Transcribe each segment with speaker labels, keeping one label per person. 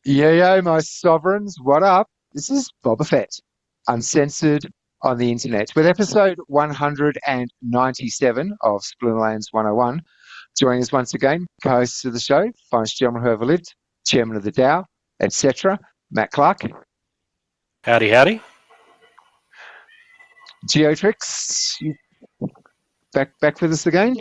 Speaker 1: Yo, my sovereigns, what up? This is Boba Fett, uncensored on the internet, with episode 197 of Splinterlands 101. Joining us once again, co-hosts of the show, finest gentleman who ever lived, chairman of the Dow, etc., Matt Clark.
Speaker 2: Howdy, howdy.
Speaker 1: Geotrix, you back with us again?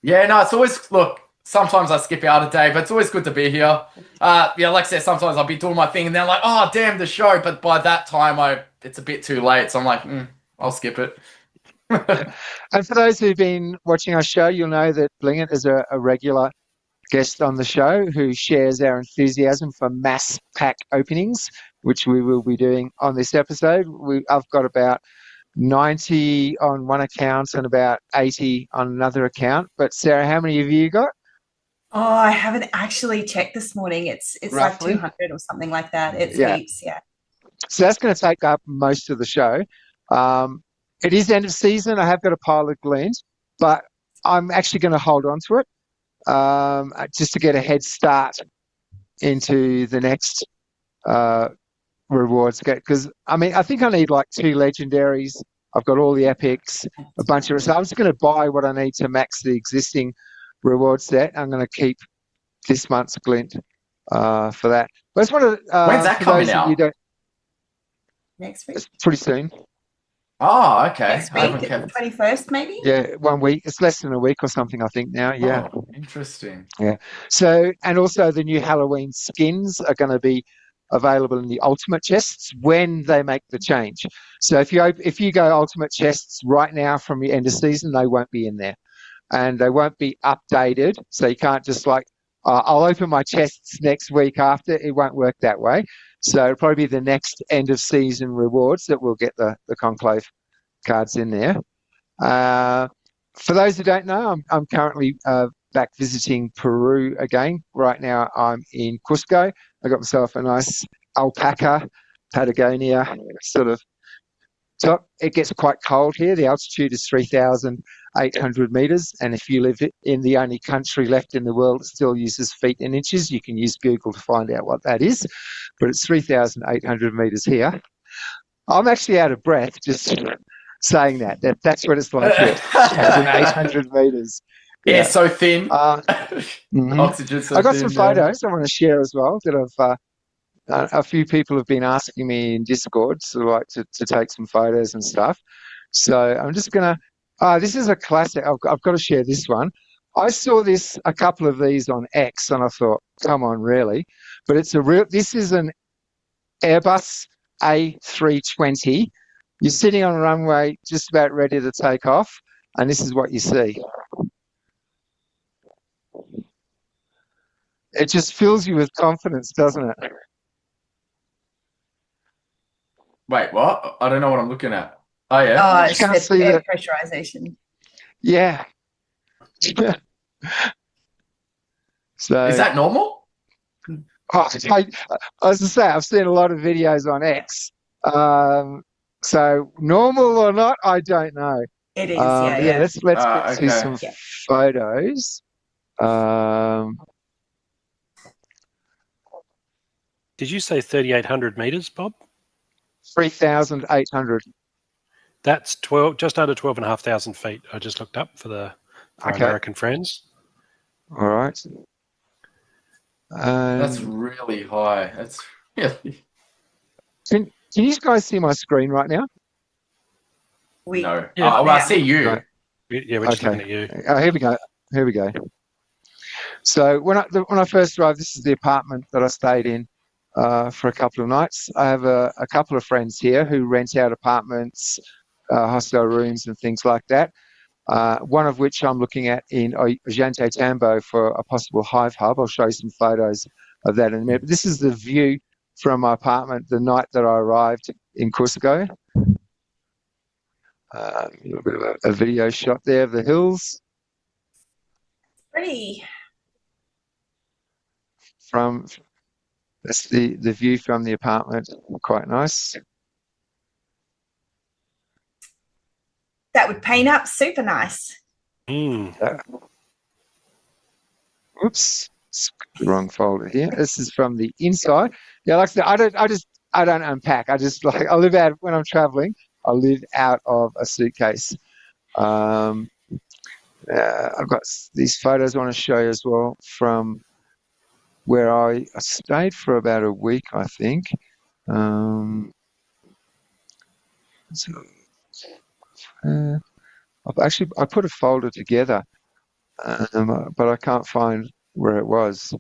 Speaker 3: Yeah, no, it's always, look, sometimes I skip out a day, but it's always good to be here. Yeah, like I said, sometimes I'll be doing my thing and then I'm like, oh, damn, the show. But by that time, it's a bit too late. So I'm like, I'll skip it.
Speaker 1: And for those who've been watching our show, you'll know that Blingit is a regular guest on the show who shares our enthusiasm for mass pack openings, which we will be doing on this episode. I've got about 90 on one account and about 80 on another account. But Sarah, how many have you got?
Speaker 4: Oh, I haven't actually checked this morning. It's
Speaker 1: Roughly?
Speaker 4: like 200 or something like that. It's
Speaker 1: Yeah.
Speaker 4: heaps, yeah.
Speaker 1: So that's going to take up most of the show. It is end of season. I have got a pile of gleaned, but I'm actually going to hold on to it just to get a head start into the next rewards. Because, I mean, I think I need like 2 legendaries. I've got all the epics, a bunch of it. So I'm just going to buy what I need to max the existing reward set. I'm going to keep this month's glint for that. But I just want to.
Speaker 3: When's that coming out?
Speaker 4: Next week?
Speaker 1: It's pretty soon.
Speaker 3: Oh, okay.
Speaker 4: Next week, 21st maybe?
Speaker 1: Yeah, 1 week. It's less than a week or something, I think now. Yeah.
Speaker 3: Oh, interesting.
Speaker 1: Yeah. So, and also the new Halloween skins are going to be available in the ultimate chests when they make the change. So if you go ultimate chests right now from the end of season, they won't be in there, and they won't be updated. So you can't just like, I'll open my chests next week after. It won't work that way. So it'll probably be the next end of season rewards that will get the Conclave cards in there. For those who don't know, I'm currently back visiting Peru again. Right now I'm in Cusco. I got myself a nice alpaca Patagonia sort of top. It gets quite cold here. The altitude is 3,800 meters. And if you live in the only country left in the world that still uses feet and inches, you can use Google to find out what that is. But it's 3,800 meters here. I'm actually out of breath just saying that's what it's like here. 800 meters.
Speaker 3: Yeah, so thin.
Speaker 1: Oxygen so I got thin, some photos I want to share as well that I've a few people have been asking me in Discord to take some photos and stuff. So I'm just gonna this is a classic. I've got to share this one. I saw a couple of these on X and I thought, come on, really? But this is an Airbus A320. You're sitting on a runway just about ready to take off, and this is what you see. It just fills you with confidence, doesn't it?
Speaker 3: Wait, what? I don't know what I'm looking at. Oh, yeah.
Speaker 4: Oh, it's the air pressurization.
Speaker 1: Yeah. So
Speaker 3: is that normal?
Speaker 1: As I say, I've seen a lot of videos on X. So normal or not, I don't know.
Speaker 4: It is, yeah.
Speaker 1: Let's get to some photos.
Speaker 2: Did you say 3,800 meters, Bob?
Speaker 1: 3,800.
Speaker 2: That's just under 12,500 feet. I just looked up for our American friends.
Speaker 1: All right.
Speaker 3: That's really high. That's really.
Speaker 1: Can you guys see my screen right now?
Speaker 3: No. Yeah, I see you.
Speaker 2: Right. Yeah, we're just looking at you.
Speaker 1: Here we go. So when I first arrived, this is the apartment that I stayed in for a couple of nights. I have a couple of friends here who rent out apartments, hostel rooms and things like that. One of which I'm looking at in Ollanta Tambo for a possible hive hub. I'll show you some photos of that in a minute. But this is the view from my apartment the night that I arrived in Cusco. A little bit of a video shot there of the hills.
Speaker 4: Pretty.
Speaker 1: That's the view from the apartment. Quite nice.
Speaker 4: That would paint up super nice.
Speaker 1: Oops. It's the wrong folder here. This is from the inside. Yeah, like I said, I don't unpack. I just like I live out when I'm traveling. I live out of a suitcase. I've got these photos I want to show you as well from where I stayed for about a week, I think. So, I put a folder together, but I can't find where it was.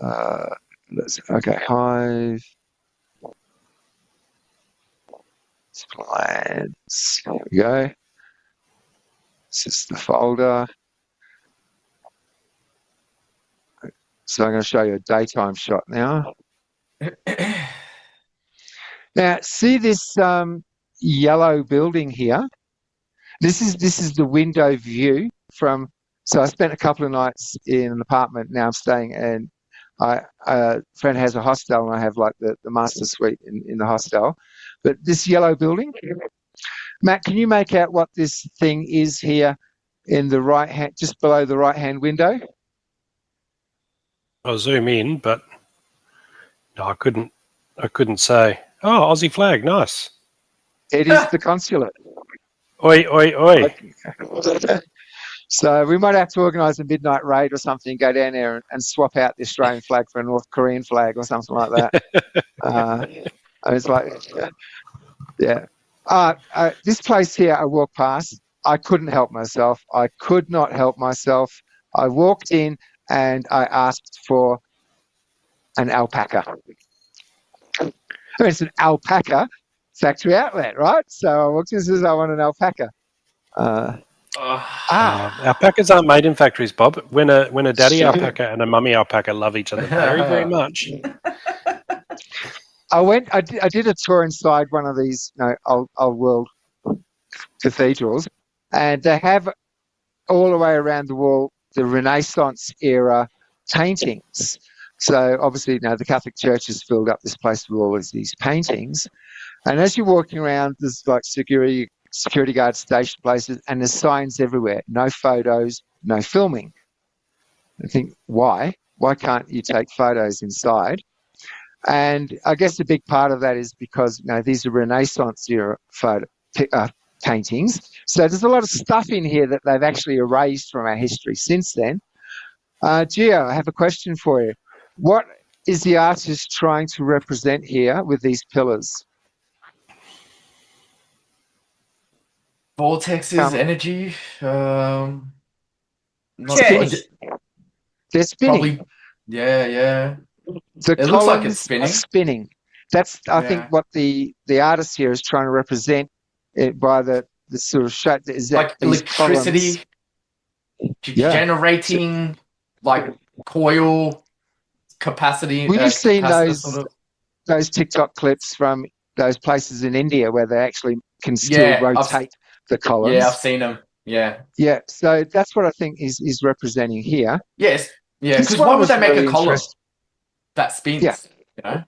Speaker 1: Okay, Hive. Plans. There we go. This is the folder. So I'm going to show you a daytime shot now. Now, see this yellow building here? This is the window view from. So I spent a couple of nights in an apartment. Now I'm staying, and a friend has a hostel, and I have like the master suite in the hostel. But this yellow building, Matt, can you make out what this thing is here in the right hand, just below the right hand window?
Speaker 2: I'll zoom in, but no, I couldn't say. Oh, Aussie flag, nice.
Speaker 1: It is the consulate.
Speaker 2: Oi, oi, oi.
Speaker 1: So we might have to organise a midnight raid or something, go down there and swap out the Australian flag for a North Korean flag or something like that. It's like, yeah. This place here, I walked past. I couldn't help myself. I could not help myself. I walked in and I asked for an alpaca. I mean, it's an alpaca factory outlet, right? So I walked in and says, I want an alpaca.
Speaker 2: Alpacas aren't made in factories, Bob. When a daddy alpaca and a mummy alpaca love each other very, very much.
Speaker 1: I did a tour inside one of these old world cathedrals, and they have all the way around the wall the Renaissance era paintings. So obviously, the Catholic Church has filled up this place with all of these paintings. And as you're walking around, there's like security guard station places, and there's signs everywhere. No photos, no filming. I think, why? Why can't you take photos inside? And I guess a big part of that is because these are Renaissance era paintings. So there's a lot of stuff in here that they've actually erased from our history since then. Gio, I have a question for you. What is the artist trying to represent here with these pillars?
Speaker 3: Vortexes, energy.
Speaker 1: They're spinning.
Speaker 3: Probably, yeah.
Speaker 1: It
Speaker 3: looks like it's spinning.
Speaker 1: Spinning. That's, I think, what the artist here is trying to represent it by the sort of shape that is
Speaker 3: like electricity generating, like coil capacity.
Speaker 1: Well, you've seen those TikTok clips from those places in India where they actually can still rotate the columns.
Speaker 3: Yeah, I've seen them. Yeah.
Speaker 1: Yeah, so that's what I think is representing here.
Speaker 3: Yes. Yeah, because why would they make a column that spins?
Speaker 1: Yeah.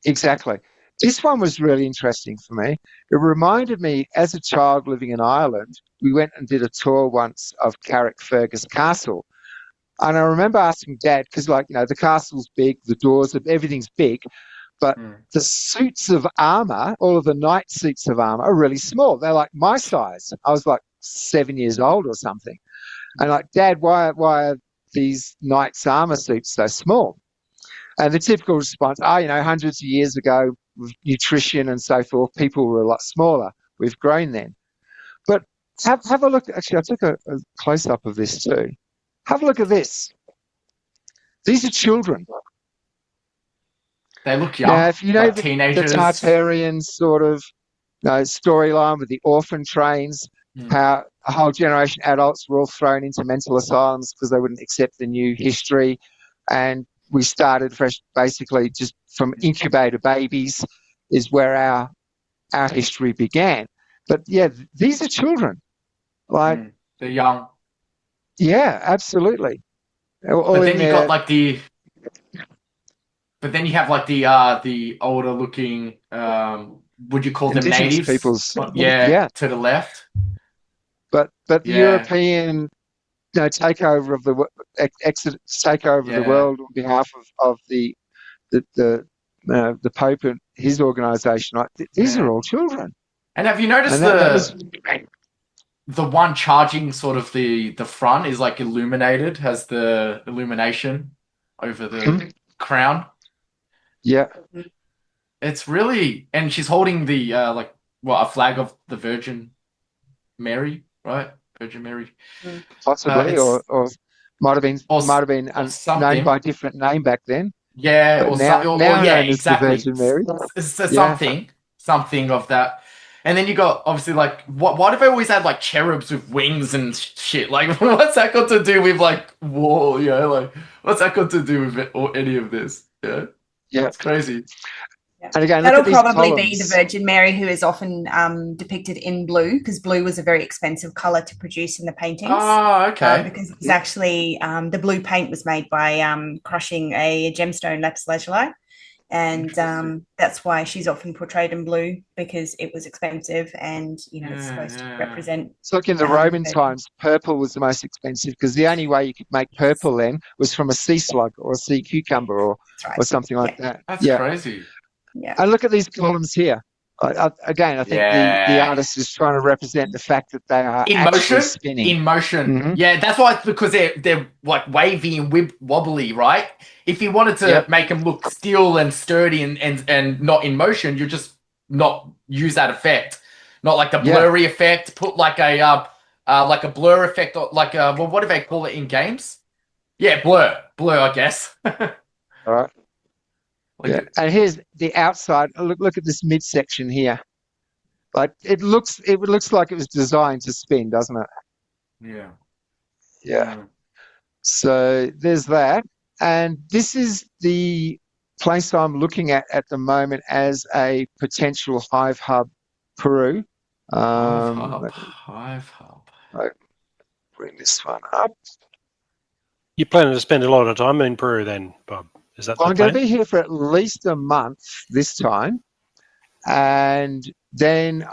Speaker 1: Exactly. This one was really interesting for me. It reminded me, as a child living in Ireland, we went and did a tour once of Carrickfergus Castle. And I remember asking Dad, because the castle's big, the doors, everything's big, but the suits of armour, all of the knight suits of armour, are really small. They're like my size. I was like 7 years old or something. And like, Dad, why are these knights' armour suits so small? And the typical response, hundreds of years ago, with nutrition and so forth, people were a lot smaller. We've grown then. But have a look. Actually, I took a close-up of this too. Have a look at this. These are children.
Speaker 3: They look young.
Speaker 1: Now, if you know
Speaker 3: like teenagers.
Speaker 1: The Tartarian sort of storyline with the orphan trains, how a whole generation of adults were all thrown into mental asylums because they wouldn't accept the new history. And we started fresh, basically just from incubator babies is where our history began. But yeah, these are children. Like
Speaker 3: they're young.
Speaker 1: Yeah, absolutely.
Speaker 3: But then you got like the. But then you have like the older looking. Would you call them natives?
Speaker 1: Peoples.
Speaker 3: Yeah, to the left.
Speaker 1: But the European takeover of the exit, takeover of the world on behalf of the Pope and his organisation. Like, these are all children.
Speaker 3: And have you noticed the one charging sort of the front is like illuminated, has the illumination over the crown?
Speaker 1: Yeah.
Speaker 3: It's really, and she's holding the a flag of the Virgin Mary, right? Virgin Mary,
Speaker 1: possibly, or might have been named by a different name back then.
Speaker 3: Yeah,
Speaker 1: but
Speaker 3: or
Speaker 1: now known
Speaker 3: exactly.
Speaker 1: as the Virgin Mary.
Speaker 3: So something of that. And then you got obviously like why do they always have like cherubs with wings and shit? Like, what's that got to do with like war? You know, like what's that got to do with it or any of this? Yeah, it's crazy.
Speaker 4: Yeah.
Speaker 1: And again,
Speaker 4: that'll probably be the Virgin Mary, who is often depicted in blue, because blue was a very expensive color to produce in the paintings.
Speaker 3: Oh, okay.
Speaker 4: Because it's actually the blue paint was made by crushing a gemstone, lapis lazuli, and that's why she's often portrayed in blue, because it was expensive, and it's supposed to represent.
Speaker 1: It's like in the Roman times, purple was the most expensive, because the only way you could make purple then was from a sea slug or a sea cucumber or something like that.
Speaker 3: That's crazy.
Speaker 4: Yeah.
Speaker 1: And look at these columns here. Again, I think the artist is trying to represent the fact that they are actually spinning.
Speaker 3: In motion.
Speaker 1: Mm-hmm.
Speaker 3: Yeah, that's why it's because they're like wavy and wobbly, right? If you wanted to make them look still and sturdy and not in motion, you just not use that effect. Not like the blurry effect. Put like a blur effect, or like what do they call it in games? Yeah, blur, I guess.
Speaker 1: All right. And here's the outside. Look at this midsection here. Like it looks like it was designed to spin, doesn't it? Yeah. So there's that, and this is the place I'm looking at the moment as a potential hive hub, Peru.
Speaker 3: Hive hub.
Speaker 1: I'll bring this one up.
Speaker 2: You're planning to spend a lot of time in Peru then, Bob? Is that
Speaker 1: I'm going to be here for at least a month this time, and then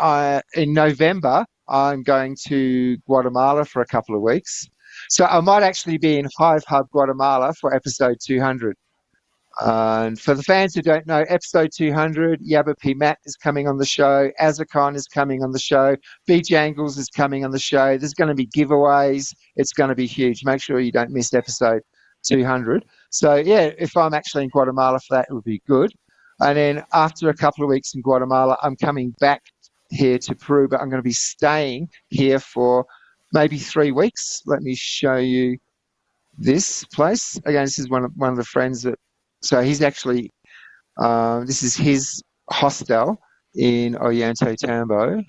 Speaker 1: in November I'm going to Guatemala for a couple of weeks. So I might actually be in Hive Hub Guatemala for episode 200. And for the fans who don't know, episode 200, Yabba P. Matt is coming on the show, Azakon is coming on the show, B. Jangles is coming on the show. There's going to be giveaways. It's going to be huge. Make sure you don't miss episode 200. So if I'm actually in Guatemala for that, it would be good. And then after a couple of weeks in Guatemala, I'm coming back here to Peru, but I'm going to be staying here for maybe 3 weeks. Let me show you this place. Again, this is one of the friends that. So he's actually. This is his hostel in Ollanta Tambo.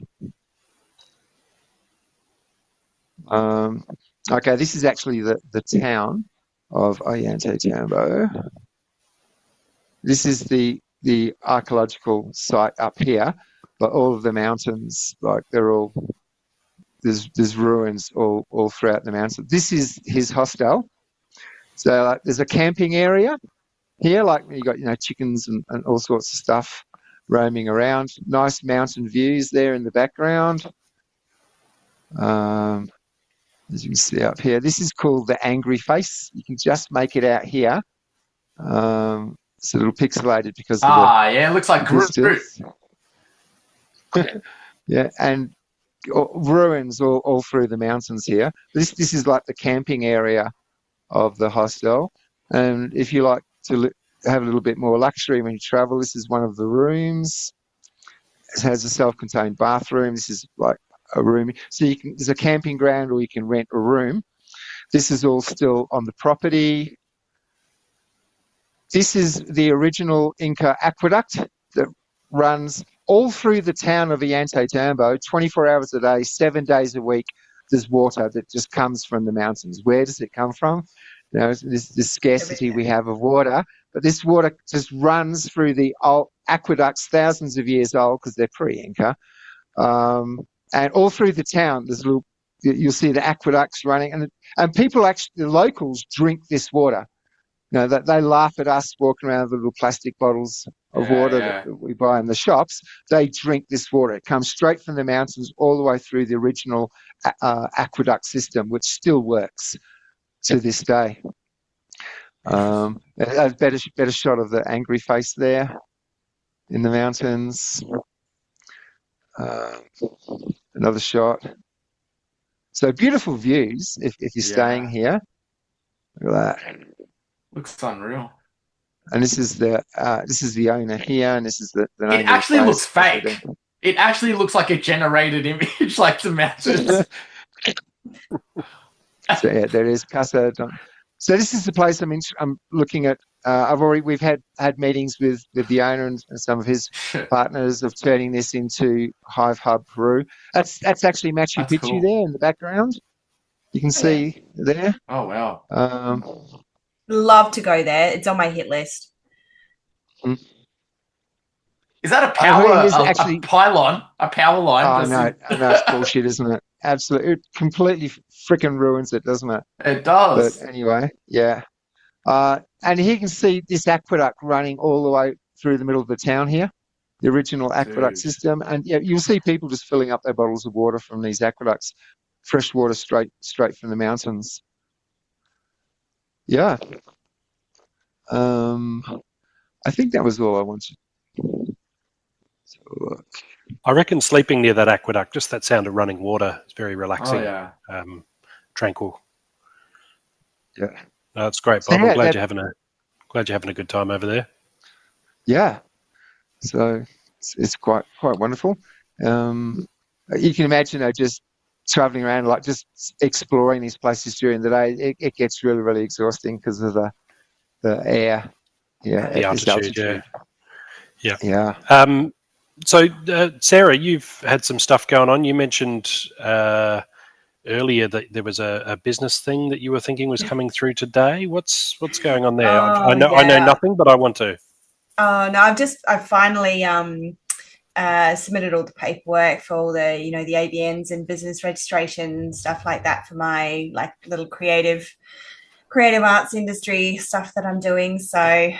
Speaker 1: Okay, this is actually the town of Ollanta Tambo. This is the archaeological site up here, but all of the mountains, like there's ruins all throughout the mountains. This is his hostel. So there's a camping area here, like you got chickens and all sorts of stuff roaming around. Nice mountain views there in the background. As you can see up here, this is called the Angry Face. You can just make it out here. It's a little pixelated because of
Speaker 3: it looks like Groot.
Speaker 1: Yeah, and ruins all through the mountains here. This is like the camping area of the hostel, and if you like to have a little bit more luxury when you travel, this is one of the rooms. It has a self-contained bathroom. This is like a room, so there's a camping ground, or you can rent a room. This is all still on the property. This is the original Inca aqueduct that runs all through the town of Ollanta Tambo, 24 hours a day, 7 days a week. There's water that just comes from the mountains. Where does it come from? This scarcity we have of water, but this water just runs through the old aqueducts, thousands of years old because they're pre-Inca. And all through the town, you'll see the aqueducts running, and people actually, the locals, drink this water. That they laugh at us walking around with little plastic bottles of water
Speaker 3: yeah.
Speaker 1: that we buy in the shops, they drink this water. It comes straight from the mountains all the way through the original aqueduct system, which still works to this day. A better shot of the angry face there in the mountains. Another shot. So beautiful views if you're staying here. Look at that.
Speaker 3: Looks unreal.
Speaker 1: And this is the owner here, and this is the name
Speaker 3: It
Speaker 1: of the
Speaker 3: actually
Speaker 1: place.
Speaker 3: looks fake. It actually looks like a generated image, like the mountains.
Speaker 1: So yeah, there is Casa. So this is the place I'm looking at. We've had meetings with the owner and some of his partners of turning this into Hive Hub Peru. That's actually Machu
Speaker 3: That's
Speaker 1: Picchu
Speaker 3: cool.
Speaker 1: there in the background. You can see there.
Speaker 3: Oh wow.
Speaker 4: Love to go there. It's on my hit list.
Speaker 3: Is that a power?
Speaker 1: Actually,
Speaker 3: a pylon? A power line?
Speaker 1: Oh no, it's bullshit, isn't it? Absolutely, it completely freaking ruins it, doesn't it?
Speaker 3: It does.
Speaker 1: But anyway, yeah. And here you can see this aqueduct running all the way through the middle of the town here, the original aqueduct system. And yeah, you'll see people just filling up their bottles of water from these aqueducts, fresh water straight from the mountains. Yeah. I think that was all I wanted. So look.
Speaker 2: I reckon sleeping near that aqueduct, just that sound of running water, is very relaxing.
Speaker 3: Oh yeah.
Speaker 2: Tranquil.
Speaker 1: Yeah.
Speaker 2: No, it's great, Bob.
Speaker 1: So, yeah,
Speaker 2: I'm glad you're having a good time over there.
Speaker 1: Yeah. So it's quite wonderful. You can imagine, just traveling around, like just exploring these places during the day. It gets really, really exhausting because of the air. Yeah.
Speaker 2: The altitude. Yeah. So, Sarah, you've had some stuff going on. You mentioned earlier that there was a business thing that you were thinking was coming through today. What's going on there? I know nothing, but I want to.
Speaker 4: Oh no, I've finally submitted all the paperwork for all the the ABNs and business registration stuff like that for my little creative arts industry stuff that I'm doing. So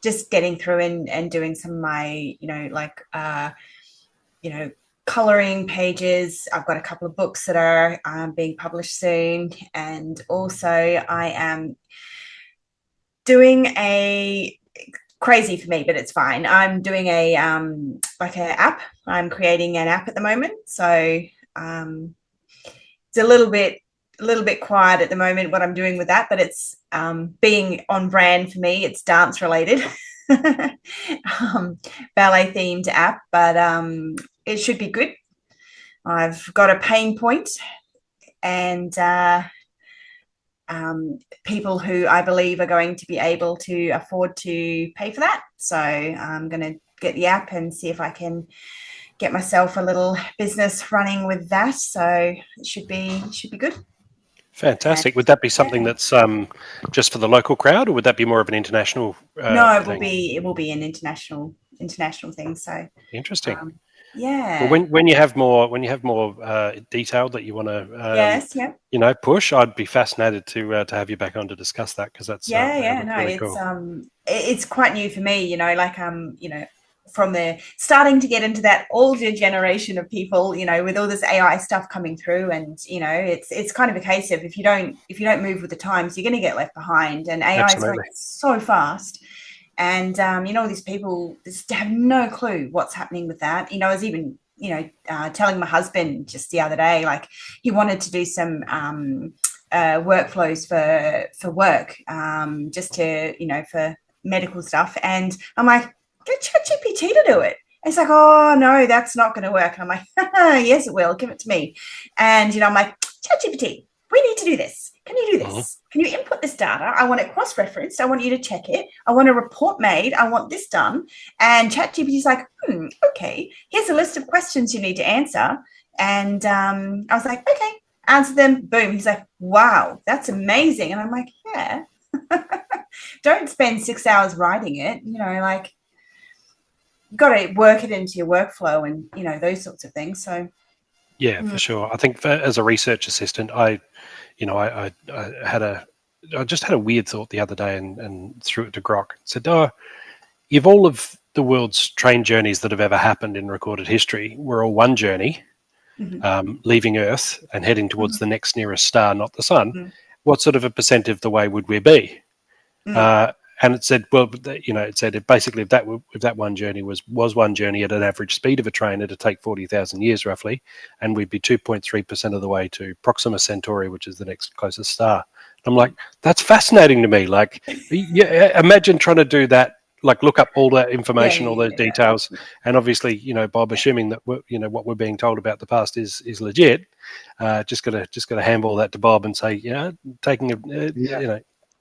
Speaker 4: just getting through and doing some of my coloring pages. I've got a couple of books that are being published soon, and also I am doing a crazy for me, but it's fine. I'm doing a an app. I'm creating an app at the moment, so it's a little bit quiet at the moment what I'm doing with that, but it's being on brand for me. It's dance related, ballet themed app, but it should be good. I've got a pain point, and people who I believe are going to be able to afford to pay for that. So I'm going to get the app and see if I can get myself a little business running with that. So it should be good.
Speaker 2: Fantastic. Would that be something that's just for the local crowd, or would that be more of an international?
Speaker 4: No, it will be an international thing. So
Speaker 2: interesting.
Speaker 4: Yeah.
Speaker 2: Well, when you have more detail that you want to push, I'd be fascinated to have you back on to discuss that, because that's really cool.
Speaker 4: It's quite new for me, from the starting to get into that older generation of people, with all this AI stuff coming through, and it's kind of a case of if you don't move with the times, you're going to get left behind, and AI is going so fast. And, all these people just have no clue what's happening with that. I was even, telling my husband just the other day, he wanted to do some workflows for work, just to, for medical stuff. And I'm like, get ChatGPT to do it. And it's like, oh, no, that's not going to work. And I'm like, yes, it will. Give it to me. And, I'm like, ChatGPT, we need to do this. Can you do this? Uh-huh. Can you input this data? I want it cross-referenced. I want you to check it. I want a report made. I want this done. And ChatGPT is like, okay, here's a list of questions you need to answer. And I was like, okay, answer them. Boom. He's like, wow, that's amazing. And I'm like, yeah. Don't spend 6 hours writing it. You've got to work it into your workflow and, those sorts of things. So,
Speaker 2: yeah, for sure. I think as a research assistant, I just had a weird thought the other day and threw it to Grok. Said, if all of the world's train journeys that have ever happened in recorded history were all one journey, leaving Earth and heading towards the next nearest star, not the sun, what sort of a percent of the way would we be? And it said, well, it said basically if that one journey was one journey at an average speed of a train, it'd take 40,000 years roughly, and we'd be 2.3% of the way to Proxima Centauri, which is the next closest star. I'm like, that's fascinating to me. Like, imagine trying to do that. Like, look up all that information, all those details, and obviously, Bob, assuming that what we're being told about the past is legit, just gotta handball that to Bob and say,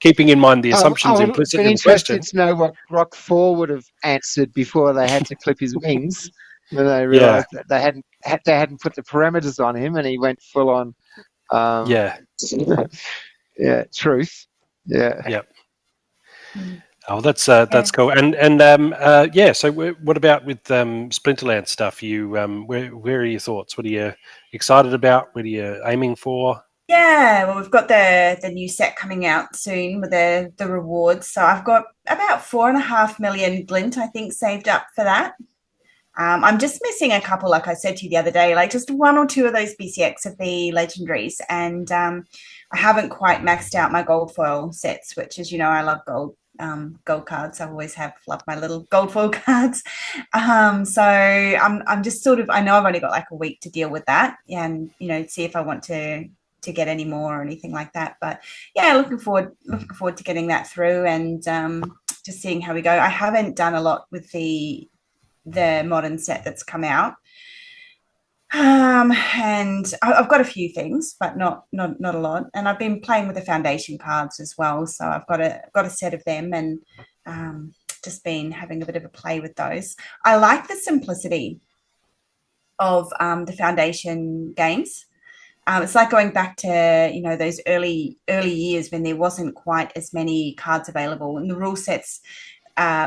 Speaker 2: keeping in mind the assumptions implicit in the question.
Speaker 1: Interested to know what Rock 4 would have answered before they had to clip his wings, when they realised that they hadn't put the parameters on him, and he went full on. Truth. Yeah.
Speaker 2: Yep. Oh, that's cool. And so what about with Splinterlands stuff? You where are your thoughts? What are you excited about? What are you aiming for?
Speaker 4: Yeah, well, we've got the new set coming out soon with the rewards. So I've got about 4.5 million glint, I think, saved up for that. I'm just missing a couple, like I said to you the other day, like just 1 or 2 of those BCX of the legendaries. And I haven't quite maxed out my gold foil sets, which is, I love gold cards. I always have loved my little gold foil cards. So I'm just sort of, I know I've only got like a week to deal with that and, see if I want to get any more or anything like that. But yeah, looking forward to getting that through and just seeing how we go. I haven't done a lot with the modern set that's come out. And I've got a few things, but not a lot. And I've been playing with the foundation cards as well. So I've got a set of them and just been having a bit of a play with those. I like the simplicity of the foundation games. It's like going back to, those early years when there wasn't quite as many cards available and the rule sets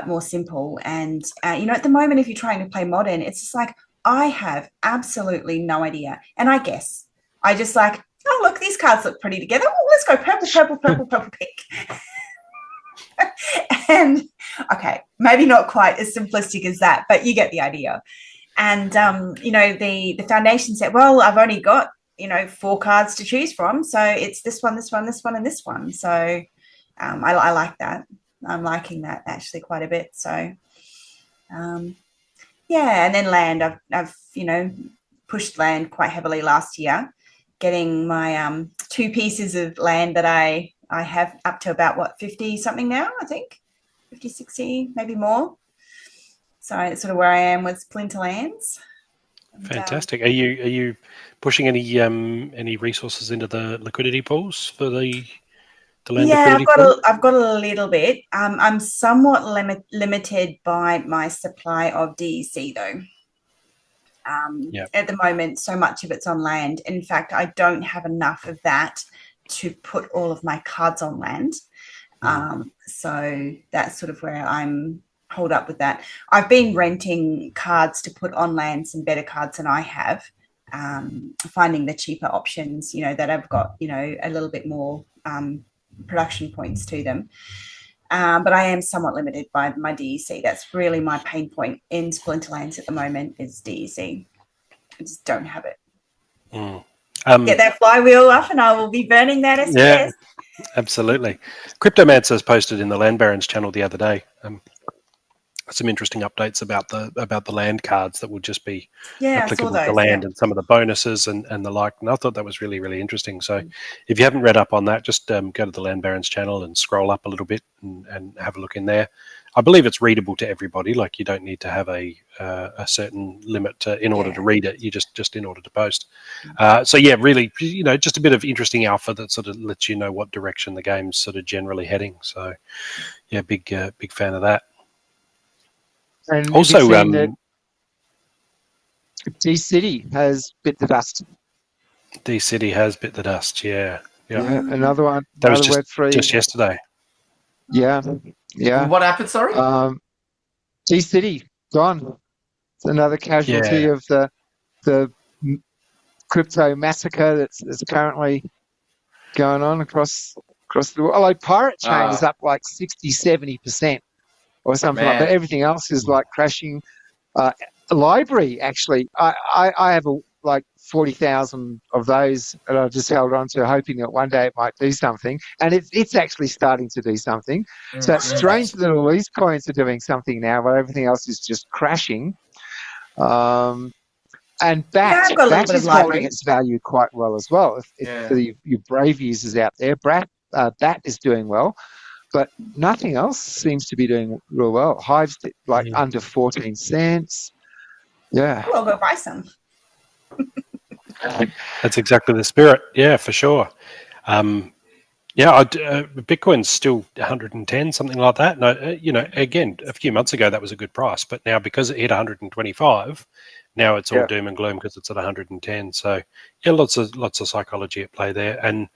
Speaker 4: more simple. And, at the moment, if you're trying to play modern, it's just like, I have absolutely no idea. And I guess I just like, oh, look, these cards look pretty together. Oh, let's go purple, pink. And, okay, maybe not quite as simplistic as that, but you get the idea. And, the foundation set, well, I've only got, 4 cards to choose from. So it's this one, this one, this one, and this one. So I like that. I'm liking that actually quite a bit. So, and then land. I've pushed land quite heavily last year, getting my 2 pieces of land that I have up to about 50 something now. I think 50, 60, maybe more. So it's sort of where I am with Splinterlands.
Speaker 2: Fantastic. Are you pushing any resources into the liquidity pools for the land?
Speaker 4: Yeah, I've got a little bit. I'm somewhat limited by my supply of DEC though. At the moment, so much of it's on land. In fact, I don't have enough of that to put all of my cards on land. So that's sort of where I'm hold up with that. I've been renting cards to put on land, some better cards than I have, finding the cheaper options, that have got, a little bit more production points to them. But I am somewhat limited by my DEC. That's really my pain point in Splinterlands at the moment is DEC. I just don't have it. Get that flywheel up and I will be burning that SPS.
Speaker 2: Yeah, absolutely. Cryptomancer's posted in the Land Barons channel the other day some interesting updates about the land cards that will just be applicable to land and some of the bonuses and the like. And I thought that was really, really interesting. So if you haven't read up on that, just go to the Land Barons channel and scroll up a little bit and have a look in there. I believe it's readable to everybody. Like you don't need to have a certain limit in order to read it. You just in order to post. So yeah, really, just a bit of interesting alpha that sort of lets you know what direction the game's sort of generally heading. So yeah, big fan of that.
Speaker 1: And
Speaker 2: also,
Speaker 1: D-City has bit the dust.
Speaker 2: D-City has bit the dust, yeah.
Speaker 1: Another one.
Speaker 2: That was just yesterday.
Speaker 1: Yeah.
Speaker 3: What happened, sorry?
Speaker 1: D-City, gone. It's another casualty of the crypto massacre that's currently going on across the world. Like Pirate Chain is up like 60-70%. or something like that. Everything else is like crashing. Library, actually, I have like 40,000 of those that I just held on to, hoping that one day it might do something, and it's actually starting to do something. So it's strange that all these coins are doing something now, but everything else is just crashing. And BAT is holding its value quite well as well. For your brave users out there, BAT is doing well, but nothing else seems to be doing real well. Hive's like under 14 cents. Yeah.
Speaker 4: I'll go buy some.
Speaker 2: That's exactly the spirit. Yeah, for sure. Bitcoin's still 110, something like that. No, again, a few months ago that was a good price, but now because it hit 125, now it's all doom and gloom because it's at 110. So yeah, lots of psychology at play there, and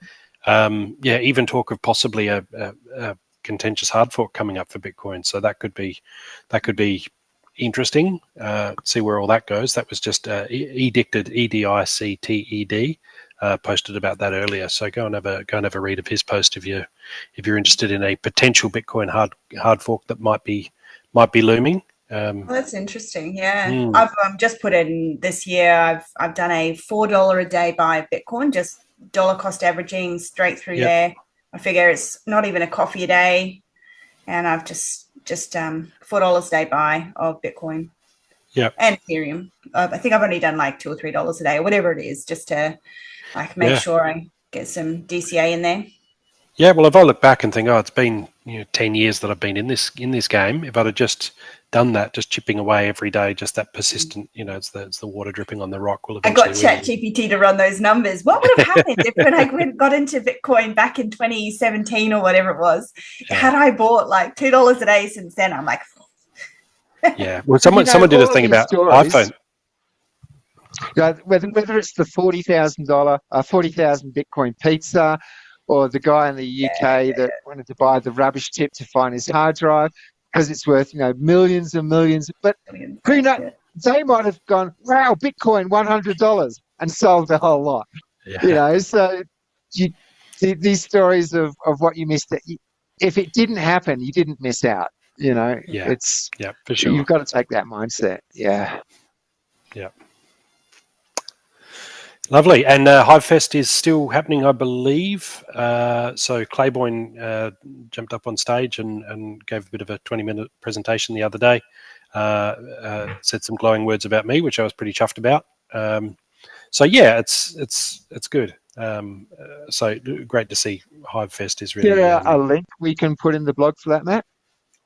Speaker 2: even talk of possibly a contentious hard fork coming up for Bitcoin. So that could be interesting. See where all that goes. That was just edicted, EDICTED. Posted about that earlier, so go and have a read of his post if you're interested in a potential Bitcoin hard fork that might be looming.
Speaker 4: That's interesting. Yeah, I've just put in this year. I've done a $4 a day buy of Bitcoin, just dollar cost averaging straight through there. I figure it's not even a coffee a day, and I've just $4 a day buy of Bitcoin.
Speaker 2: Yeah,
Speaker 4: and Ethereum. I think I've only done like $2 or $3 a day or whatever it is, just to make sure I get some DCA in there.
Speaker 2: Yeah, well, if I look back and think, it's been 10 years that I've been in this game. If I'd have just done that, just chipping away every day, just that persistent, it's the water dripping on the rock. Will eventually.
Speaker 4: I got ChatGPT to run those numbers. What would have happened if when I got into Bitcoin back in 2017 or whatever it was? Had I bought like $2 a day since then? I'm like,
Speaker 2: yeah. Well, someone did a thing about iPhone.
Speaker 1: Whether it's the $40,000 Bitcoin pizza, or the guy in the UK that wanted to buy the rubbish tip to find his hard drive because it's worth millions and millions, but who knows? They might have gone, wow, Bitcoin $100 and sold the whole lot. So these stories of what you missed, if it didn't happen, you didn't miss out. It's
Speaker 2: for sure.
Speaker 1: You've got to take that mindset. Yeah.
Speaker 2: Lovely. And HiveFest is still happening, I believe. So Claiborne jumped up on stage and gave a bit of a 20-minute presentation the other day. Said some glowing words about me, which I was pretty chuffed about. So yeah, it's good. So great to see HiveFest is really.
Speaker 1: A link we can put in the blog for that, Matt.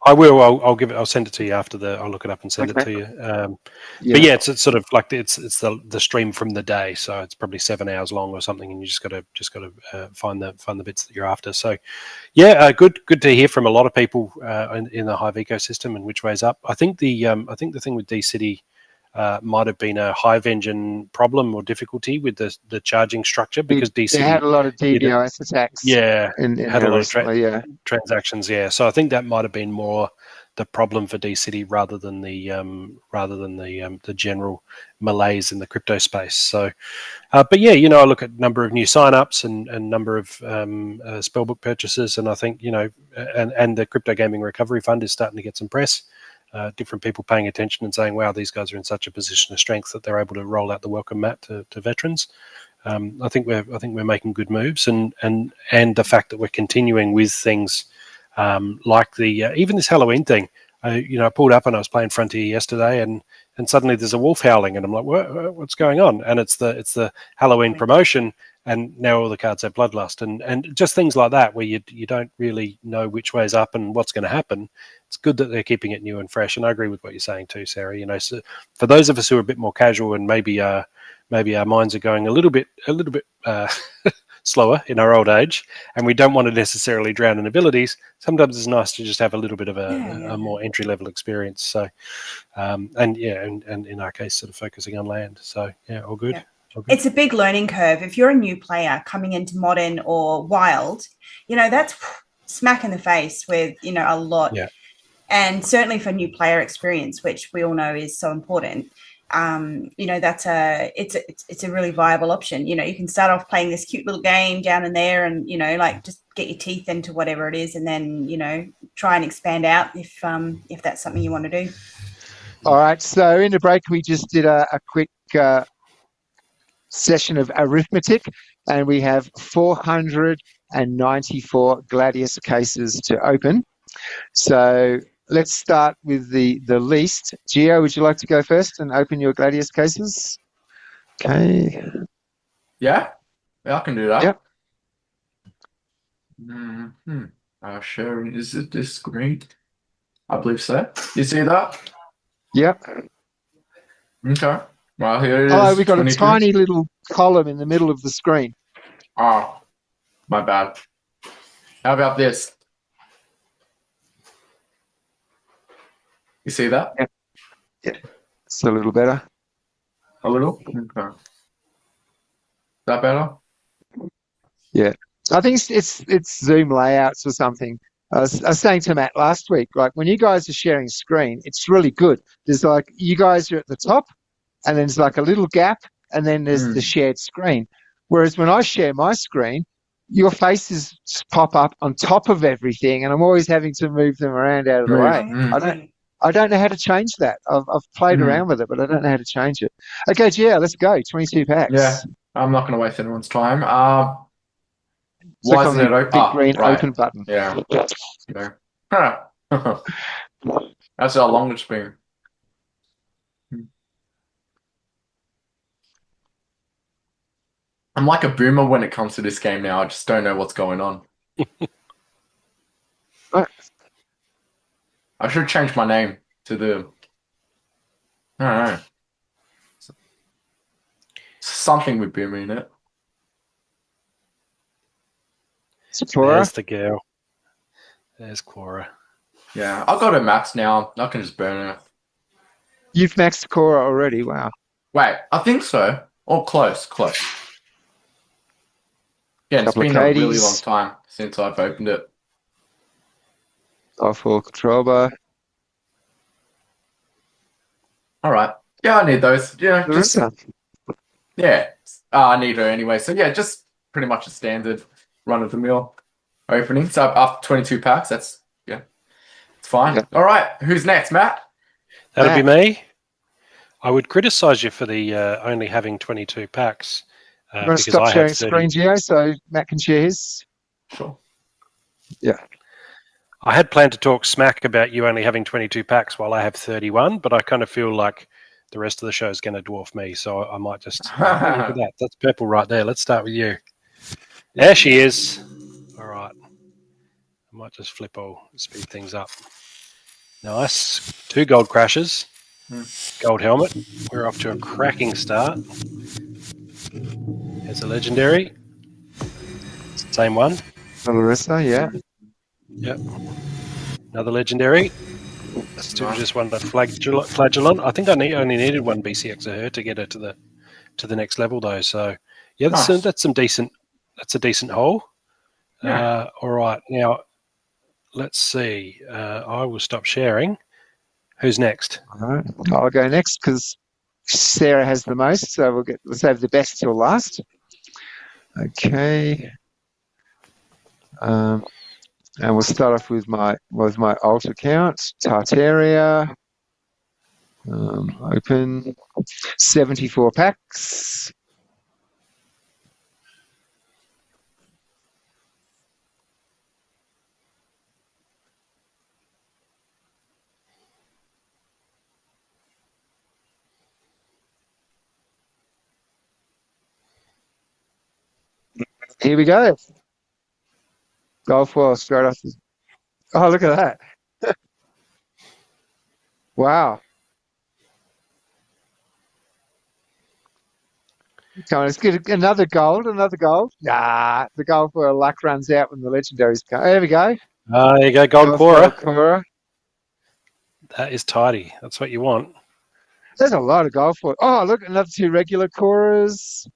Speaker 2: I will. I'll send it to you after I'll look it up and send it to you. But yeah, it's sort of like it's the stream from the day, so it's probably 7 hours long or something, and you just got to find the bits that you're after. So yeah, good to hear from a lot of people in the Hive ecosystem and which way's up. I think the thing with D-City might have been a Hive engine problem or difficulty with the charging structure because D-City
Speaker 1: had a lot of DDoS attacks.
Speaker 2: Yeah,
Speaker 1: had a lot of
Speaker 2: transactions. Yeah, so I think that might have been more the problem for D-City rather than the general malaise in the crypto space. So, but yeah, I look at number of new signups and number of spellbook purchases, and I think and the Crypto Gaming Recovery Fund is starting to get some press. Different people paying attention and saying, wow, these guys are in such a position of strength that they're able to roll out the welcome mat to veterans. I think we're making good moves, and the fact that we're continuing with things like the even this Halloween thing. I pulled up and I was playing Frontier yesterday, and suddenly there's a wolf howling, and I'm like, what's going on? And it's the Halloween promotion, and now all the cards have bloodlust, and just things like that where you don't really know which way's up and what's going to happen. It's good that they're keeping it new and fresh, and I agree with what you're saying too, Sarah. So for those of us who are a bit more casual and maybe our minds are going a little bit slower in our old age, and we don't want to necessarily drown in abilities, sometimes it's nice to just have a little bit of a more entry level experience. So, and in our case, sort of focusing on land. So yeah, all good.
Speaker 4: Yeah. It's a big learning curve. If you're a new player coming into Modern or Wild, that's smack in the face with a lot.
Speaker 2: Yeah.
Speaker 4: And certainly for new player experience, which we all know is so important. It's a really viable option. You can start off playing this cute little game down in there and, just get your teeth into whatever it is, and then try and expand out if that's something you want to do.
Speaker 1: All right. So in the break, we just did a quick session of arithmetic, and we have 494 Gladius cases to open. So let's start with the least. Gio, would you like to go first and open your Gladius cases? Okay.
Speaker 3: Yeah, I can do that.
Speaker 1: Yep.
Speaker 3: Sharing, is it this screen? I believe so. You see that?
Speaker 1: Yep.
Speaker 3: Okay. Well, here it is.
Speaker 1: Oh, we've got
Speaker 3: 22.
Speaker 1: a tiny little column in the middle of the screen.
Speaker 3: Oh, my bad. How about this? You see that?
Speaker 1: Yeah. It's a little better.
Speaker 3: A little? Okay. Is that better?
Speaker 1: Yeah. I think it's Zoom layouts or something. I was saying to Matt last week, like when you guys are sharing screen, it's really good. There's like, you guys are at the top, and then there's like a little gap, and then there's the shared screen. Whereas when I share my screen, your faces pop up on top of everything, and I'm always having to move them around out of the way. I don't know how to change that. I've played around with it, but I don't know how to change it. Okay, yeah, let's go. 22 packs.
Speaker 3: Yeah, I'm not going to waste anyone's time.
Speaker 1: Click on the big green open button.
Speaker 3: Yeah. That's how long it's been. I'm like a boomer when it comes to this game now. I just don't know what's going on. I should change my name to the... I don't know. Something with boomer in it.
Speaker 2: There's the girl. There's Quora.
Speaker 3: Yeah, I've got it maxed now. I can just burn it.
Speaker 1: You've maxed Quora already? Wow.
Speaker 3: Wait, I think so. Or close. Yeah, it's been a really long time since I've opened it.
Speaker 1: Full control bar.
Speaker 3: All right. Yeah, I need those. Yeah, I need her anyway. So yeah, just pretty much a standard run-of-the-mill opening. So after 22 packs, it's fine. Yeah. All right, who's next, Matt?
Speaker 2: That'll be me. I would criticize you for the only having 22 packs.
Speaker 1: You want to stop sharing screen, Gio, so Matt can share his?
Speaker 3: Sure.
Speaker 1: Yeah.
Speaker 2: I had planned to talk smack about you only having 22 packs while I have 31, but I kind of feel like the rest of the show is going to dwarf me, so I might just... look at that. That's purple right there. Let's start with you. There she is. All right. I might just speed things up. Nice. 2 gold crashes. Gold helmet. We're off to a cracking start. There's a legendary. Same one.
Speaker 1: Larissa, yeah.
Speaker 2: Yep. Another legendary. Still just one flagellon. I think I only needed one BCX of her to get her to the next level though. So yeah, that's a decent haul. Yeah. All right. Now let's see. I will stop sharing. Who's next?
Speaker 1: All right. I'll go next because Sarah has the most, so we'll save the best till last. Okay. And we'll start off with my alt account, Tartaria. Open 74 packs. Here we go. Golf ball straight off. Oh, look at that. Wow. Come on, let's get another gold. Nah, the gold for luck runs out when the legendaries come. There we go.
Speaker 2: There you go, gold Quora. That is tidy. That's what you want.
Speaker 1: There's a lot of gold for. Oh, look, another 2 regular Quoras.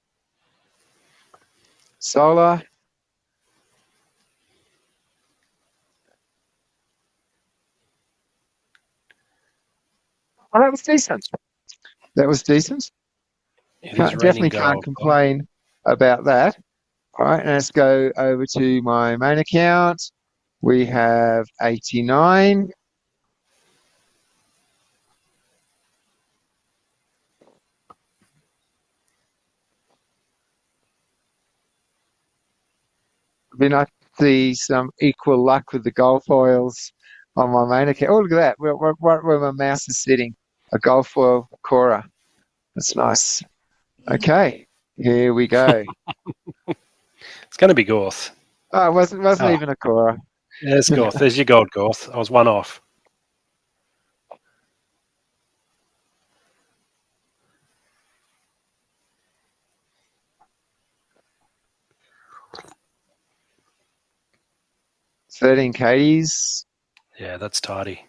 Speaker 1: Solar. Oh, that was decent. Definitely can't complain about that. All right, let's go over to my main account. We have 89. It'd be nice to see some equal luck with the gold foils on my main account. Oh, look at that. Where my mouse is sitting. A gold foil Cora. That's nice. Okay, here we go.
Speaker 2: It's going to be Gorth.
Speaker 1: Oh, it wasn't even a Cora.
Speaker 2: There's Gorth. There's your gold, Gorth. I was one off.
Speaker 1: $13 Katie's.
Speaker 2: Yeah, that's tidy.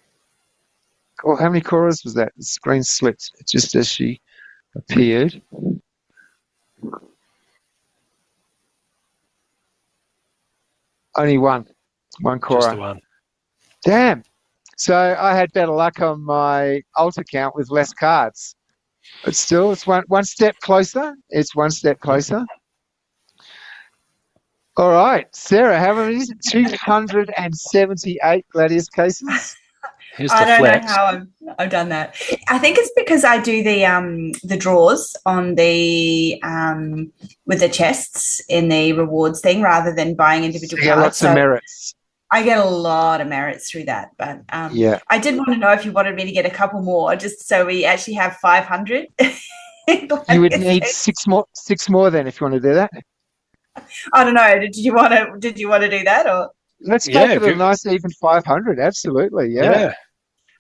Speaker 1: Oh, how many Coras was that? The screen slipped just as she appeared. Only one Cora.
Speaker 2: Just the one.
Speaker 1: Damn. So I had better luck on my alt account with less cards. But still, it's one step closer. It's one step closer. All right, Sarah, how many is it? 278 Gladius cases?
Speaker 2: Here's the
Speaker 4: I don't
Speaker 2: flex.
Speaker 4: know how I've done that. I think it's because I do the draws on the with the chests in the rewards thing rather than buying individual cards.
Speaker 1: Lots of merits.
Speaker 4: I get a lot of merits through that, but
Speaker 1: yeah.
Speaker 4: I did want to know if you wanted me to get a couple more, just so we actually have 500.
Speaker 1: You would need six more then if you want to do that.
Speaker 4: I don't know. Did you want to do that, or
Speaker 1: let's make it a nice even 500? Absolutely, yeah.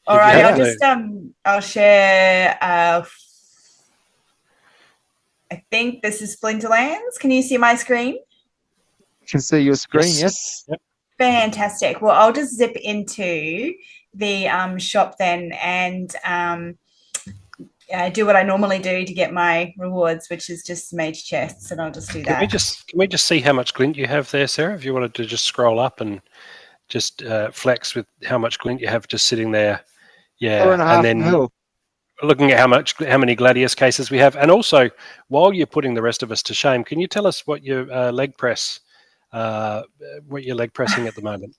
Speaker 4: All right, I'll share. I think this is Splinterlands. Can you see my screen?
Speaker 1: You can see your screen, yes.
Speaker 2: Yep.
Speaker 4: Fantastic. Well, I'll just zip into the shop then and do what I normally do to get my rewards, which is just mage chests, and I'll just do that.
Speaker 2: Can we just see how much glint you have there, Sarah? If you wanted to just scroll up and just flex with how much glint you have just sitting there. Yeah,
Speaker 1: 4.5
Speaker 2: and then
Speaker 1: mil.
Speaker 2: Looking at how many Gladius cases we have, and also while you're putting the rest of us to shame, can you tell us what your leg pressing at the moment?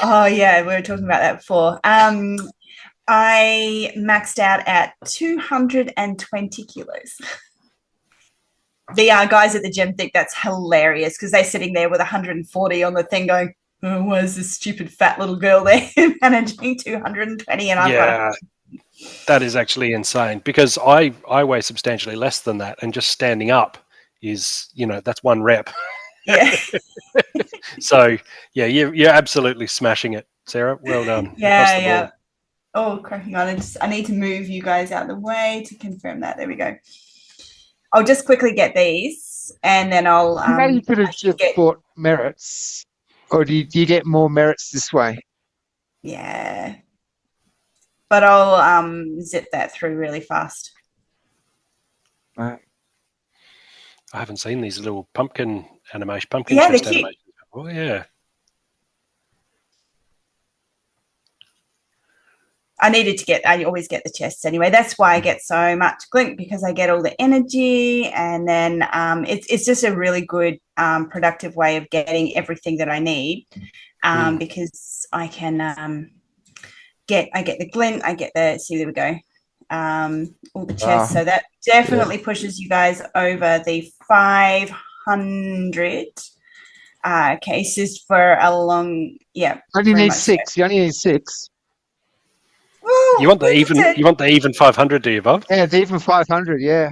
Speaker 4: Oh yeah, we were talking about that before. I maxed out at 220 kilos. The guys at the gym think that's hilarious because they're sitting there with 140 on the thing going, oh, why is this stupid fat little girl there managing 220? And I'm like,
Speaker 2: that is actually insane because I weigh substantially less than that, and just standing up is, that's one rep.
Speaker 4: Yeah.
Speaker 2: So yeah, you're absolutely smashing it, Sarah. Well done.
Speaker 4: Yeah. Oh, cracking on. I need to move you guys out of the way to confirm that. There we go. I'll just quickly get these, and then I'll.
Speaker 1: You could have just bought merits, or do you get more merits this way?
Speaker 4: Yeah, but I'll zip that through really fast.
Speaker 1: Right.
Speaker 2: I haven't seen these little pumpkin chest animations. Oh yeah.
Speaker 4: I always get the chests anyway. That's why I get so much glint, because I get all the energy, and then it's just a really good productive way of getting everything that I need, because I can get the glint, I get there we go, all the chests. So that definitely pushes you guys over the 500 cases for a long
Speaker 1: You only need 6. You only need 6.
Speaker 4: Well,
Speaker 2: you want the even 500, do you, Bob?
Speaker 1: Yeah, the even 500, yeah.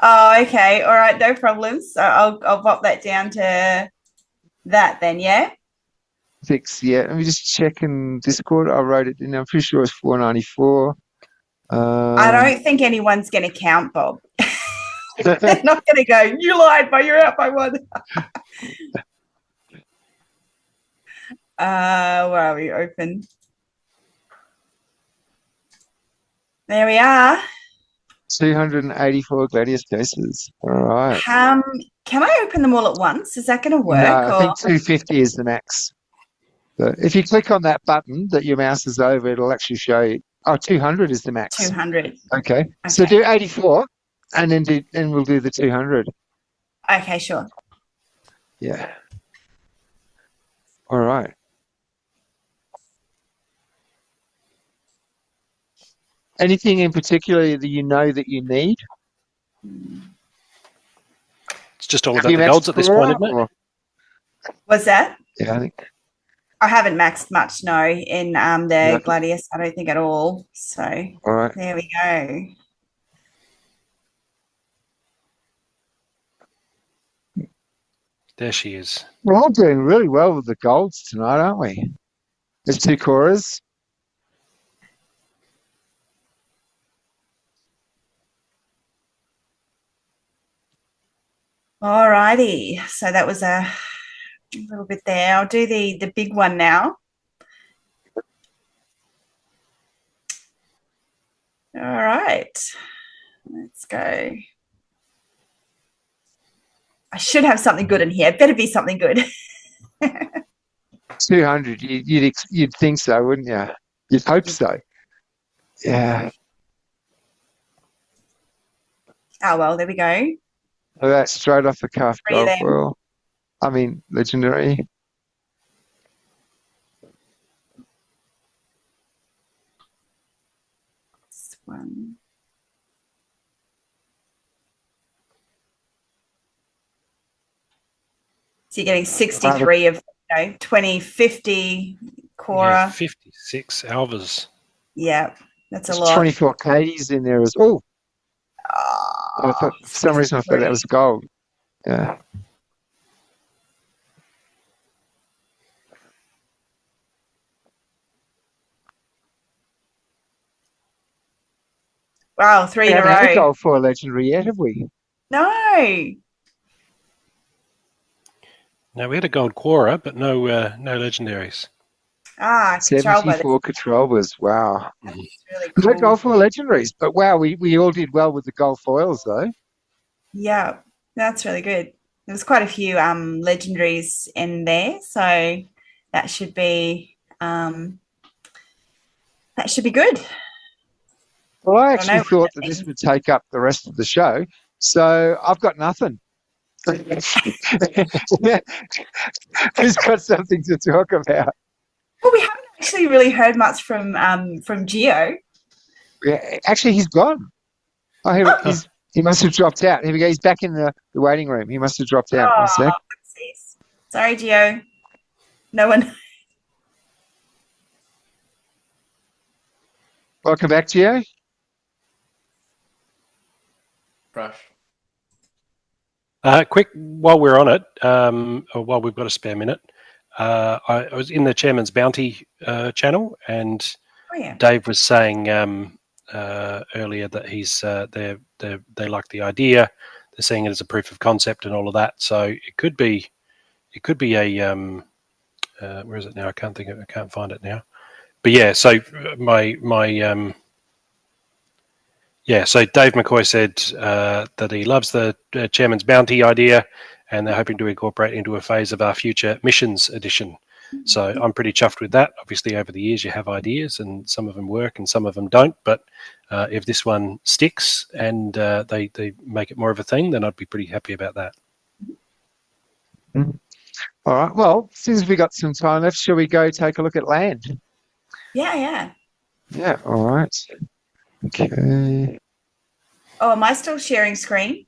Speaker 4: Oh, okay. All right, no problems. So I'll pop that down to that then, yeah?
Speaker 1: 6, yeah. Let me just check in Discord. I wrote it in. I'm pretty sure it's 494.
Speaker 4: I don't think anyone's going to count, Bob. They're not going to go, you lied, but you're out by 1. Where are we? Open. There we are.
Speaker 1: 284 Gladius cases. All right.
Speaker 4: Can I open them all at once? Is that going to work?
Speaker 1: No, I think 250 is the max. So if you click on that button that your mouse is over, it'll actually show you. Oh, 200 is the max.
Speaker 4: 200.
Speaker 1: Okay. So do 84, and then we'll do the 200.
Speaker 4: Okay, sure.
Speaker 1: Yeah. All right. Anything in particular that you know that you need?
Speaker 2: It's just all
Speaker 1: Have
Speaker 2: about
Speaker 1: you
Speaker 2: the golds at this point, isn't it?
Speaker 1: or-
Speaker 4: What's that?
Speaker 1: Yeah, I think.
Speaker 4: I haven't maxed much, no, in the
Speaker 1: Yeah.
Speaker 4: Gladius. I don't think at all. So
Speaker 1: All right.
Speaker 4: there we go.
Speaker 2: There she is.
Speaker 1: We're all doing really well with the golds tonight, aren't we? There's 2 Coras.
Speaker 4: All righty. So that was a little bit there. I'll do the big one now. All right. Let's go. I should have something good in here. It better be something good.
Speaker 1: 200. You'd think so, wouldn't you? You'd hope so. Yeah.
Speaker 4: Oh, well, there we go.
Speaker 1: So that's straight off the cuff.
Speaker 4: 3 of them.
Speaker 1: Well, I mean, legendary.
Speaker 4: This one. So you're getting 63 of 20, 50 Cora.
Speaker 2: Yeah, 56 Alvas.
Speaker 4: Yeah, that's a
Speaker 1: There's
Speaker 4: lot.
Speaker 1: 24 Katie's in there as well. I thought, for some reason, I thought that was gold. Yeah.
Speaker 4: Wow, 3
Speaker 1: We
Speaker 4: in a
Speaker 1: haven't had a
Speaker 4: row.
Speaker 1: gold for a legendary yet, have we?
Speaker 4: No, 3
Speaker 1: We
Speaker 4: in a
Speaker 1: haven't had a
Speaker 4: row.
Speaker 1: gold for a legendary yet, have we?
Speaker 4: No.
Speaker 2: Now, we had a gold Quora, but no legendaries.
Speaker 4: Ah, control by
Speaker 1: 74 Katrobas. Wow.
Speaker 4: That's really
Speaker 1: No
Speaker 4: cool.
Speaker 1: gold for legendaries, but wow, we all did well with the gold foils, though.
Speaker 4: Yeah, that's really good. There was quite a few legendaries in there, so that should be good.
Speaker 1: Well, I
Speaker 4: I don't
Speaker 1: actually
Speaker 4: know
Speaker 1: thought
Speaker 4: what
Speaker 1: that
Speaker 4: that
Speaker 1: this
Speaker 4: means.
Speaker 1: would take up the rest of the show, so I've got nothing. Who's got something to talk about?
Speaker 4: Well, we haven't actually really heard much from Gio.
Speaker 1: Yeah, actually, he's gone. He must have dropped out. Here we go. He's back in the waiting room. He must have dropped out. One sec.
Speaker 4: Whoopsies. Sorry, Gio. No one.
Speaker 1: Welcome back, Gio.
Speaker 3: Brush.
Speaker 2: Quick, while we're on it, or while we've got a spare minute, I was in the Chairman's Bounty channel, and
Speaker 4: Oh yeah.
Speaker 2: Dave was saying earlier that they like the idea. They're seeing it as a proof of concept and all of that. So it could be a where is it now? I can't find it now. But yeah, so so Dave McCoy said that he loves the Chairman's Bounty idea, and they're hoping to incorporate into a phase of our future missions edition. So I'm pretty chuffed with that. Obviously, over the years, you have ideas, and some of them work and some of them don't. But if this one sticks and they make it more of a thing, then I'd be pretty happy about that.
Speaker 1: All right. Well, since we got some time left, shall we go take a look at land?
Speaker 4: Yeah.
Speaker 1: Yeah. All right. Okay.
Speaker 4: Oh, am I still sharing screen?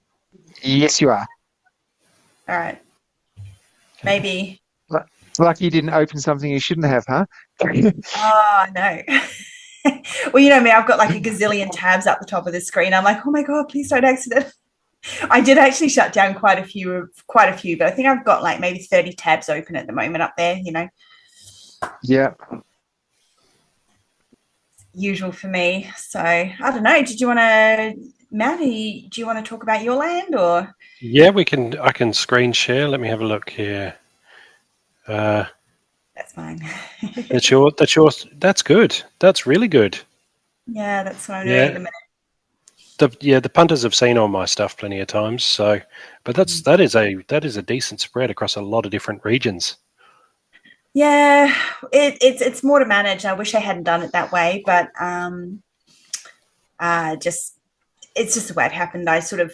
Speaker 1: Yes, you are.
Speaker 4: All right. Maybe.
Speaker 1: Lucky you didn't open something you shouldn't have, huh?
Speaker 4: Oh, no. Well, you know me, I've got like a gazillion tabs up the top of the screen. I'm like, oh my God, please don't accident. I did actually shut down quite a few, but I think I've got like maybe 30 tabs open at the moment up there, you know.
Speaker 1: Yeah.
Speaker 4: Usual for me. So I don't know. Did you want to, Matty, do you want to talk about your land or?
Speaker 2: Yeah, I can screen share. Let me have a look here.
Speaker 4: That's fine.
Speaker 2: That's yours. That's good. That's really good.
Speaker 4: Yeah, that's what I'm doing at the minute.
Speaker 2: The punters have seen all my stuff plenty of times. So, but that is a decent spread across a lot of different regions.
Speaker 4: Yeah, it's more to manage. I wish I hadn't done it that way, but just it's just the way it happened. I sort of,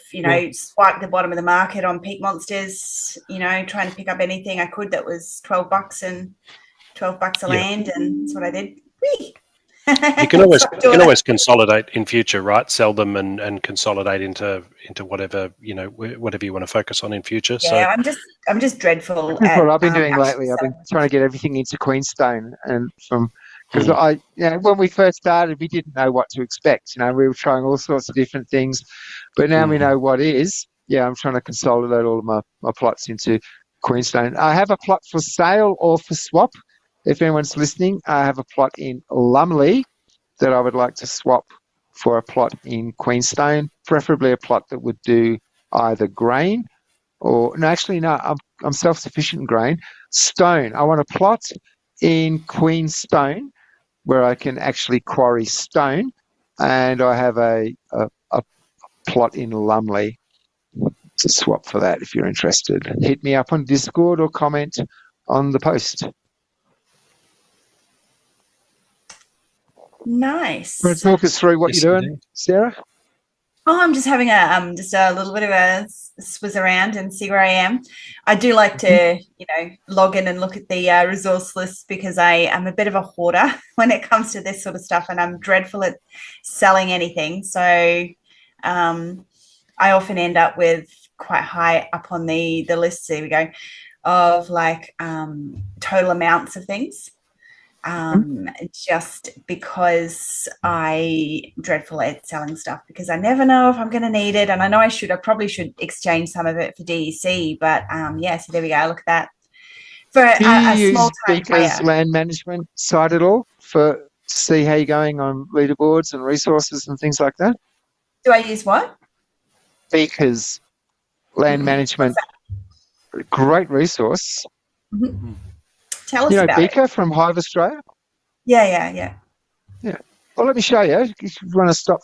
Speaker 4: swiped the bottom of the market on Peak Monsters, trying to pick up anything I could that was $12 and $12 a land, and that's what I did. Whee!
Speaker 2: You can always consolidate in future, right? Sell them and consolidate into whatever whatever you want to focus on in future.
Speaker 4: Yeah, so I'm just dreadful.
Speaker 1: That's
Speaker 4: at
Speaker 1: what I've been doing lately. I've been trying to get everything into Queenstone, and because when we first started, we didn't know what to expect. We were trying all sorts of different things, but now we know what is. Yeah, I'm trying to consolidate all of my plots into Queenstone. I have a plot for sale or for swap. If anyone's listening, I have a plot in Lumley that I would like to swap for a plot in Queenstone, preferably a plot that would do either grain or I'm self-sufficient in grain. Stone. I want a plot in Queenstone where I can actually quarry stone, and I have a plot in Lumley to swap for that. If you're interested, hit me up on Discord or comment on the post.
Speaker 4: Nice.
Speaker 1: Want to talk us through what you're doing, Sarah?
Speaker 4: Oh, I'm just having just a little bit of a swizz around and see where I am. I do like to, log in and look at the resource list because I am a bit of a hoarder when it comes to this sort of stuff, and I'm dreadful at selling anything. So I often end up with quite high up on the list, there we go, of total amounts of things. Just because I'm dreadful at selling stuff because I never know if I'm going to need it, and I know I probably should exchange some of it for DEC, but so there we go. Look at that. For
Speaker 1: Do you
Speaker 4: small
Speaker 1: use Beaker's land management site at all to see how you're going on leaderboards and resources and things like that?
Speaker 4: Do I use what?
Speaker 1: Beaker's land management, great resource.
Speaker 4: Mm-hmm. Tell us about
Speaker 1: Beaker
Speaker 4: it.
Speaker 1: from Hive Australia?
Speaker 4: Yeah.
Speaker 1: Well, let me show you. If you want to stop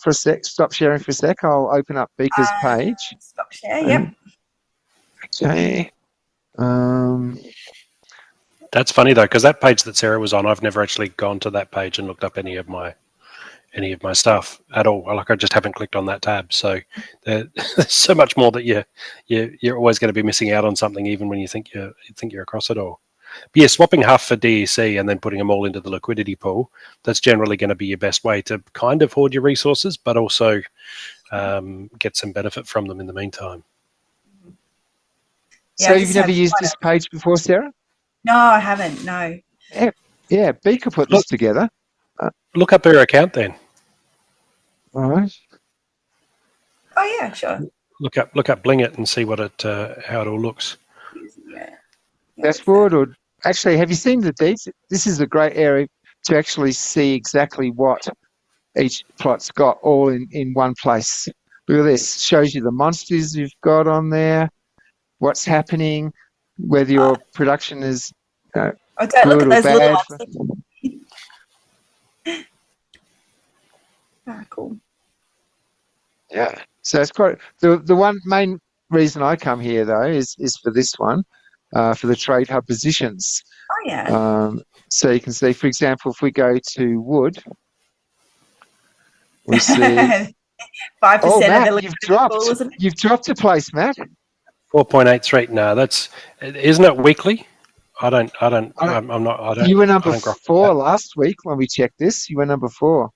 Speaker 1: sharing for a sec, I'll open up Beaker's page.
Speaker 4: Stop share, yep.
Speaker 1: Okay.
Speaker 2: That's funny though, because that page that Sarah was on, I've never actually gone to that page and looked up any of my stuff at all. I just haven't clicked on that tab. So there's so much more that you're always going to be missing out on something, even when you think you're across it all. But yeah, swapping half for DEC and then putting them all into the liquidity pool, that's generally going to be your best way to kind of hoard your resources, but also get some benefit from them in the meantime.
Speaker 1: Yeah, so you've never used this page before, Sarah?
Speaker 4: No, I haven't, no.
Speaker 1: Yeah, Beaker put this together.
Speaker 2: Look up her account then.
Speaker 1: All right.
Speaker 4: Oh, yeah, sure.
Speaker 2: Look up Blingit and see how it all looks.
Speaker 4: Yeah.
Speaker 1: Dashboard, or actually, have you seen the deeds? This is a great area to actually see exactly what each plot's got all in one place. Look at this. Shows you the monsters you've got on there, what's happening, whether your production is good
Speaker 4: look at
Speaker 1: or
Speaker 4: those
Speaker 1: bad.
Speaker 4: Little ones. Cool.
Speaker 1: Yeah. So it's quite the one main reason I come here though is for this one, for the trade hub positions.
Speaker 4: Oh yeah.
Speaker 1: So you can see, for example, if we go to wood, we see
Speaker 4: 5%
Speaker 1: Matt,
Speaker 4: of the
Speaker 1: you've dropped a place, Matt.
Speaker 2: 4.83. No, isn't it weekly? I'm not.
Speaker 1: You were number 4 last week when we checked this. You were number 4.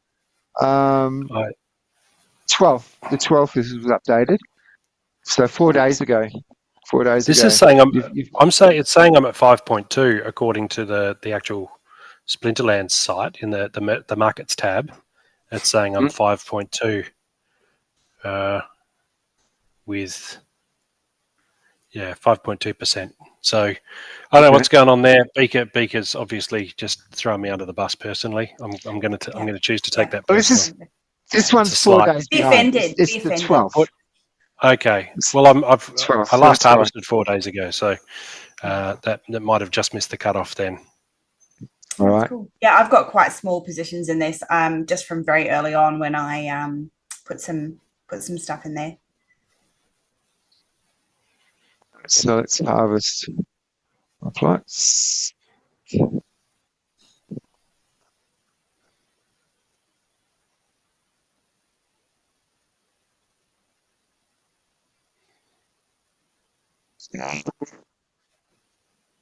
Speaker 1: 12th. The 12th was updated. So 4 days ago. 4 days ago.
Speaker 2: This is saying it's saying I'm at 5.2 according to the actual Splinterlands site in the markets tab. It's saying I'm 5.2 with 5.2%. So I don't know what's going on there. Beaker's obviously just throwing me under the bus personally. I'm going to choose to take that.
Speaker 1: This one's 4 days behind. It's the 12th.
Speaker 2: Okay. Well, I last harvested 4 days ago, so that might have just missed the cutoff then.
Speaker 1: All right.
Speaker 4: Cool. Yeah, I've got quite small positions in this. Just from very early on when I put some stuff in there.
Speaker 1: So let's harvest my plots.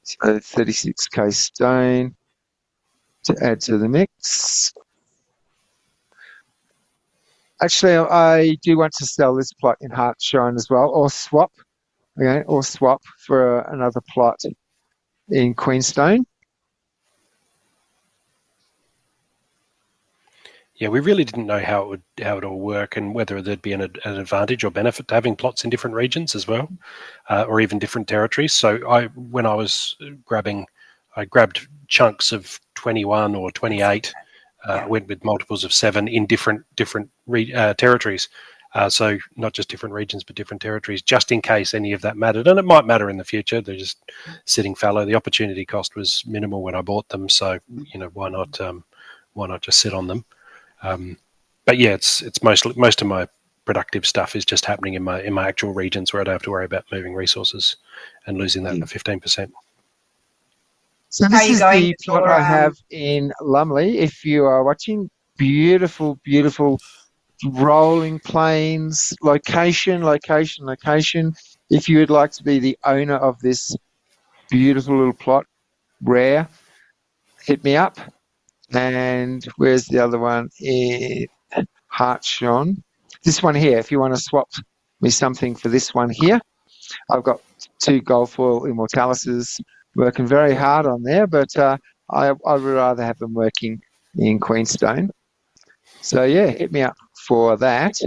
Speaker 1: So 36k stone to add to the mix. Actually, I do want to sell this plot in Heartshine as well, or swap. Okay, or swap for another plot in Queenstone.
Speaker 2: Yeah, we really didn't know how it all work and whether there'd be an advantage or benefit to having plots in different regions as well, or even different territories. So when I was I grabbed chunks of 21 or 28, went with multiples of 7 in different territories. So not just different regions, but different territories, just in case any of that mattered. And it might matter in the future. They're just sitting fallow. The opportunity cost was minimal when I bought them. So, why not just sit on them? But yeah, it's most of my productive stuff is just happening in my actual regions where I don't have to worry about moving resources and losing that 15%.
Speaker 1: So this is the plot I have in Lumley. If you are watching, beautiful, beautiful rolling plains, location. If you would like to be the owner of this beautiful little plot, rare, hit me up. And where's the other one? In Heartshine. This one here, if you want to swap me something for this one here. I've got 2 gold foil immortalises working very hard on there, but I would rather have them working in Queenstone. So yeah, hit me up for that.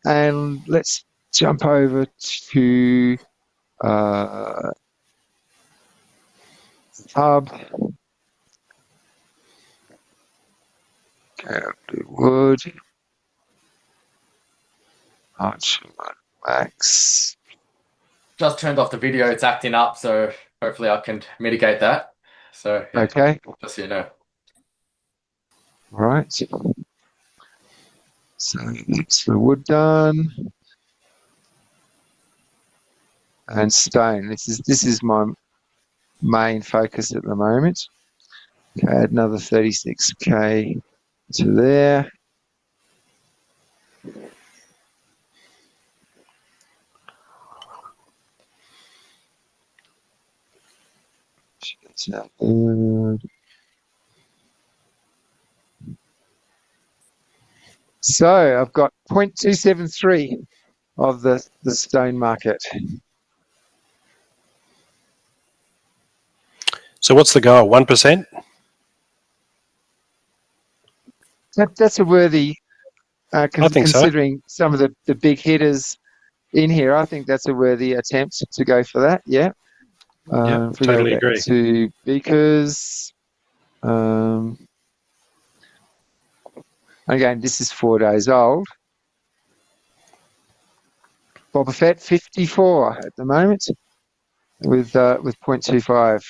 Speaker 1: And let's jump over to hub. Okay, wood. Wax.
Speaker 3: Just turned off the video. It's acting up, so hopefully I can mitigate that. So yeah,
Speaker 1: okay,
Speaker 3: just so you know.
Speaker 1: Right. So that's the wood done. And stone. This is my main focus at the moment. Okay, add another 36k to there. So I've got 0.273 of the stone market.
Speaker 2: So what's the goal? 1%?
Speaker 1: That's a worthy,
Speaker 2: I think
Speaker 1: considering some of the big hitters in here. I think that's a worthy attempt to go for that. Yeah.
Speaker 2: Yeah, totally agree.
Speaker 1: To Beakers. Again, this is 4 days old. Boba Fett 54 at the moment with 0.25.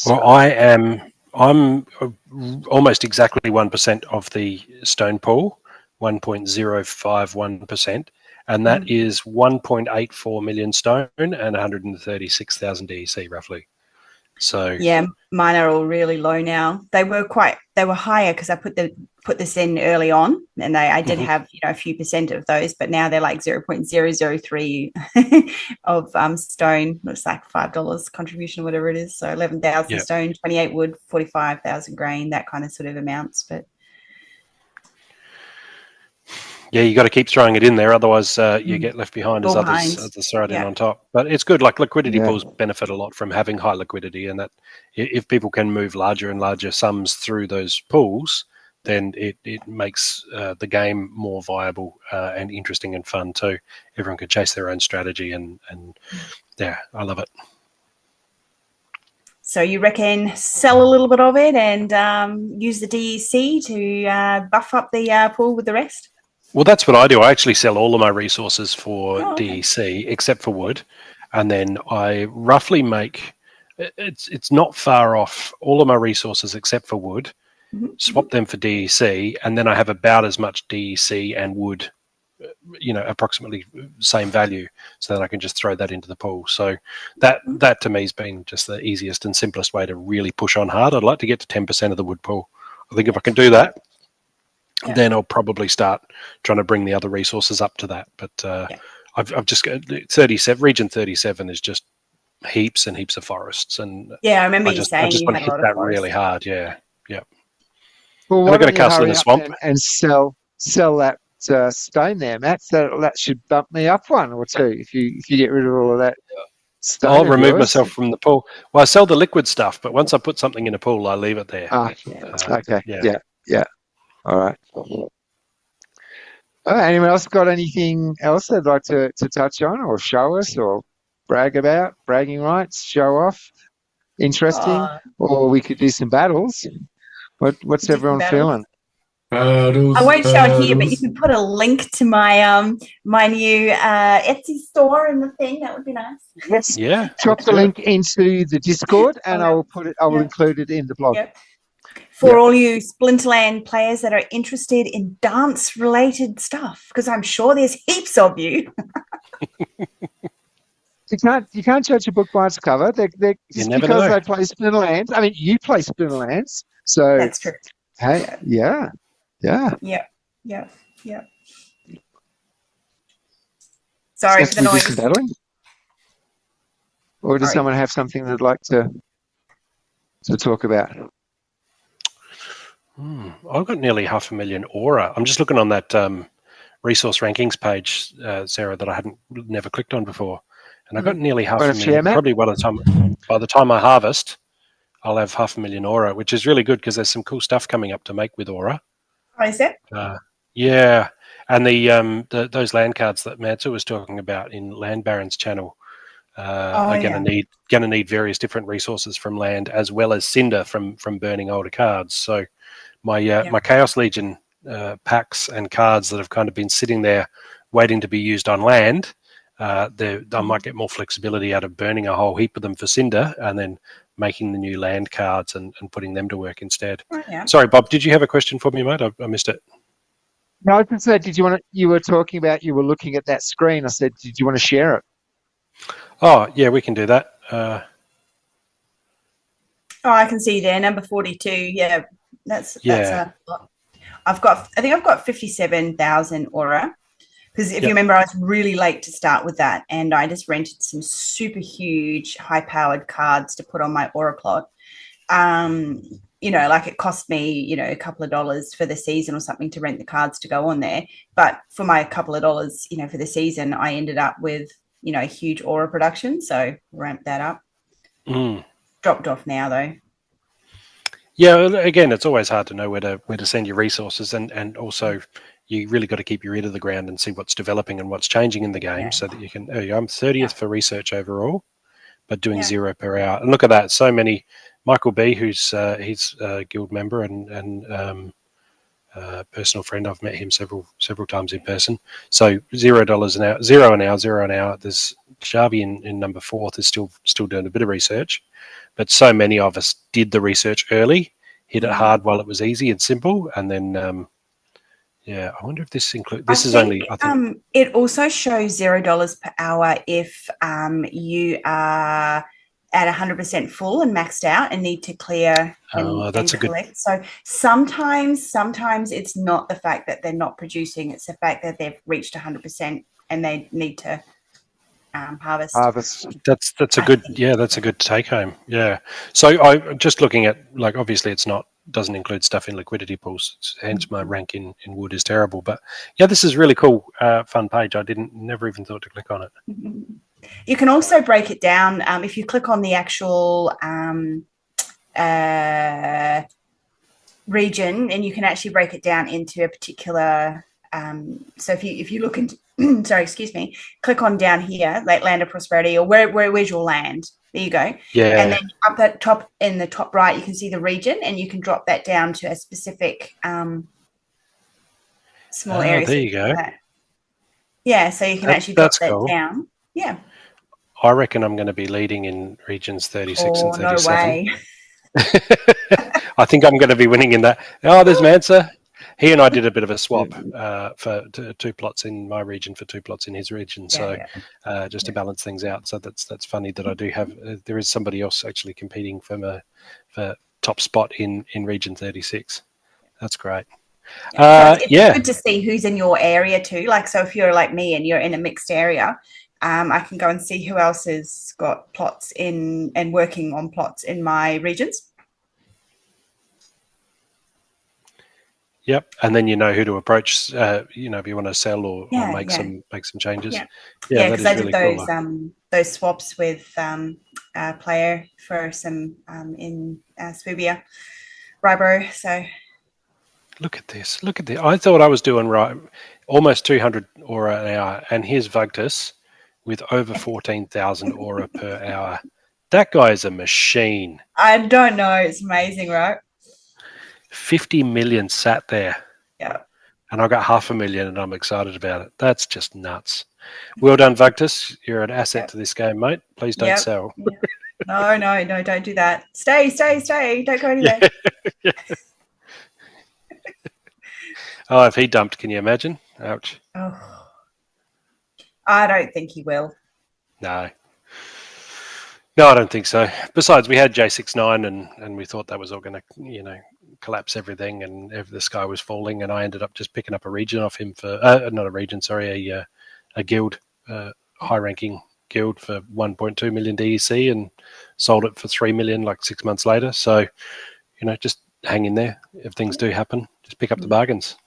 Speaker 2: Well, I'm almost exactly 1% of the stone pool, 1.051%, and that is 1.84 million stone and 136,000 DEC roughly. So
Speaker 4: yeah, mine are all really low now. They were higher because I put this in early on, and I did have a few percent of those, but now they're like 0.003 of stone. Looks like $5 contribution, whatever it is. So 11,000 stone, 28 wood, 45,000 grain, that kind of sort of amounts. But
Speaker 2: yeah, you got to keep throwing it in there, otherwise you get left behind as others throw it in on top. But it's good. Like liquidity pools benefit a lot from having high liquidity, and that if people can move larger and larger sums through those pools, then it makes the game more viable and interesting and fun too. Everyone can chase their own strategy, and yeah, I love it.
Speaker 4: So you reckon sell a little bit of it and use the DEC to buff up the pool with the rest?
Speaker 2: Well, that's what I do. I actually sell all of my resources for DEC except for wood, and then I roughly make it's not far off all of my resources except for wood. Swap them for DEC, and then I have about as much DEC and wood, approximately same value, so that I can just throw that into the pool. So that to me has been just the easiest and simplest way to really push on hard. I'd like to get to 10% of the wood pool. I think if I can do that, then I'll probably start trying to bring the other resources up to that. But I've just got 37. Region 37 is just heaps and heaps of forests, and
Speaker 4: I remember you
Speaker 2: I
Speaker 4: saying
Speaker 2: just
Speaker 4: you
Speaker 2: want
Speaker 4: had
Speaker 2: to
Speaker 4: a
Speaker 2: hit
Speaker 4: lot of
Speaker 2: that
Speaker 4: forests.
Speaker 2: really hard. Yeah.
Speaker 1: Well,
Speaker 2: And
Speaker 1: why
Speaker 2: I've got a
Speaker 1: don't you
Speaker 2: castle in
Speaker 1: hurry
Speaker 2: the
Speaker 1: up
Speaker 2: swamp.
Speaker 1: and sell that stone there, Matt? That should bump me up one or two if you get rid of all of that stone.
Speaker 2: I'll
Speaker 1: of
Speaker 2: remove
Speaker 1: yours.
Speaker 2: myself from the pool. Well, I sell the liquid stuff, but once I put something in a pool, I leave it there.
Speaker 1: Okay. Yeah. All right. Anyone else got anything else they'd like to touch on or show us or brag about? Bragging rights, show off, interesting, or we could do some battles. What's everyone feeling?
Speaker 3: Battles,
Speaker 4: I won't show it here, but you can put a link to my my new Etsy store in the thing. That would be nice.
Speaker 1: Yes.
Speaker 2: Yeah.
Speaker 1: Drop the link into the Discord, and I will put it. I will include it in the blog.
Speaker 4: Yep. For all you Splinterland players that are interested in dance-related stuff, because I'm sure there's heaps of you.
Speaker 1: You can't judge a book by its cover. They're just
Speaker 2: never
Speaker 1: because
Speaker 2: know.
Speaker 1: they play Splinterlands. I mean, you play Splinterlands, so
Speaker 4: That's true.
Speaker 1: hey, yeah.
Speaker 4: Yep. Sorry for the noise.
Speaker 1: Battling? Or does someone have something they'd like to talk about?
Speaker 2: I've got nearly 500,000 aura. I'm just looking on that resource rankings page, Sarah, that I hadn't never clicked on before, and I got nearly 500,000. Probably by the time I harvest, I'll have 500,000 aura, which is really good because there's some cool stuff coming up to make with aura.
Speaker 4: Oh, is it?
Speaker 2: Yeah, and those land cards that Mansa was talking about in Land Baron's channel are going to need various different resources from land as well as cinder from burning older cards. So my Chaos Legion packs and cards that have kind of been sitting there waiting to be used on land, I might get more flexibility out of burning a whole heap of them for cinder and then making the new land cards and putting them to work instead.
Speaker 4: Oh, yeah.
Speaker 2: Sorry, Bob, did you have a question for me, mate? I missed it.
Speaker 1: No, I just said, you were talking about, you were looking at that screen. I said, did you want to share it?
Speaker 2: Oh, yeah, we can do that.
Speaker 4: I can see there, number 42. Yeah, that's a lot. I think I've got 57,000 aura. Because if you remember, I was really late to start with that, and I just rented some super huge, high-powered cards to put on my aura plot. Like it cost me, a couple of dollars for the season or something to rent the cards to go on there. But for my couple of dollars, for the season, I ended up with, a huge aura production. So ramped that up. Dropped off now, though.
Speaker 2: Yeah, again, it's always hard to know where to send your resources, and also you really got to keep your ear to the ground and see what's developing and what's changing in the game so that you can. I'm 30th for research overall, but doing 0 per hour. And look at that, so many. Michael B, he's a guild member and personal friend. I've met him several times in person. So $0 an hour, 0 an hour. There's Sharvy in number 4th is still doing a bit of research, but so many of us did the research early, hit it hard while it was easy and simple, and then I wonder if this includes. This is only. I think
Speaker 4: it also shows $0 per hour if you are at 100% full and maxed out and need to clear and collect. So sometimes it's not the fact that they're not producing; it's the fact that they've reached 100% and they need to harvest.
Speaker 2: That's a good take home. Yeah. So I'm just looking at, like, obviously it's doesn't include stuff in liquidity pools, hence my rank in wood is terrible. But yeah, this is really cool, fun page. I never even thought to click on it.
Speaker 4: You can also break it down if you click on the actual region, and you can actually break it down into a particular. So if you look into, click on down here, like land of prosperity, or where's your land? There you go.
Speaker 2: Yeah.
Speaker 4: And then up at top in the top right, you can see the region, and you can drop that down to a specific small area.
Speaker 2: There you go.
Speaker 4: Yeah, so you can actually drop that down. Yeah.
Speaker 2: I reckon I'm going to be leading in regions 36 and 37.
Speaker 4: No way.
Speaker 2: I think I'm going to be winning in that. Oh, there's Mansa. He and I did a bit of a swap for 2 plots in my region for 2 plots in his region. Just to balance things out. So that's funny that I do have. There is somebody else actually competing for top spot in region 36. That's great.
Speaker 4: So it's good to see who's in your area too. Like, so if you're like me and you're in a mixed area, I can go and see who else has got plots in and working on plots in my regions.
Speaker 2: Yep, and then you know who to approach. If you want to sell or make some changes.
Speaker 4: Yeah, because I did those those swaps with a player for some in Swubia, Rybro. So
Speaker 2: look at this. I thought I was doing right, almost 200 aura an hour, and here's Vugtus with over 14,000 aura per hour. That guy's a machine.
Speaker 4: I don't know. It's amazing, right?
Speaker 2: 50 million sat there.
Speaker 4: Yeah.
Speaker 2: And I got 500,000 and I'm excited about it. That's just nuts. Well done, Vugtus. You're an asset to this game, mate. Please don't sell.
Speaker 4: No, don't do that. Stay. Don't go anywhere.
Speaker 2: Yeah. Oh, if he dumped, can you imagine? Ouch.
Speaker 4: Oh. I don't think he will.
Speaker 2: No, I don't think so. Besides, we had J69 and we thought that was all going to, collapse everything, and the sky was falling, and I ended up just picking up a region off him for not a region, sorry, a guild, high-ranking guild for 1.2 million DEC, and sold it for 3 million like 6 months later. So, just hang in there. If things do happen, just pick up the bargains.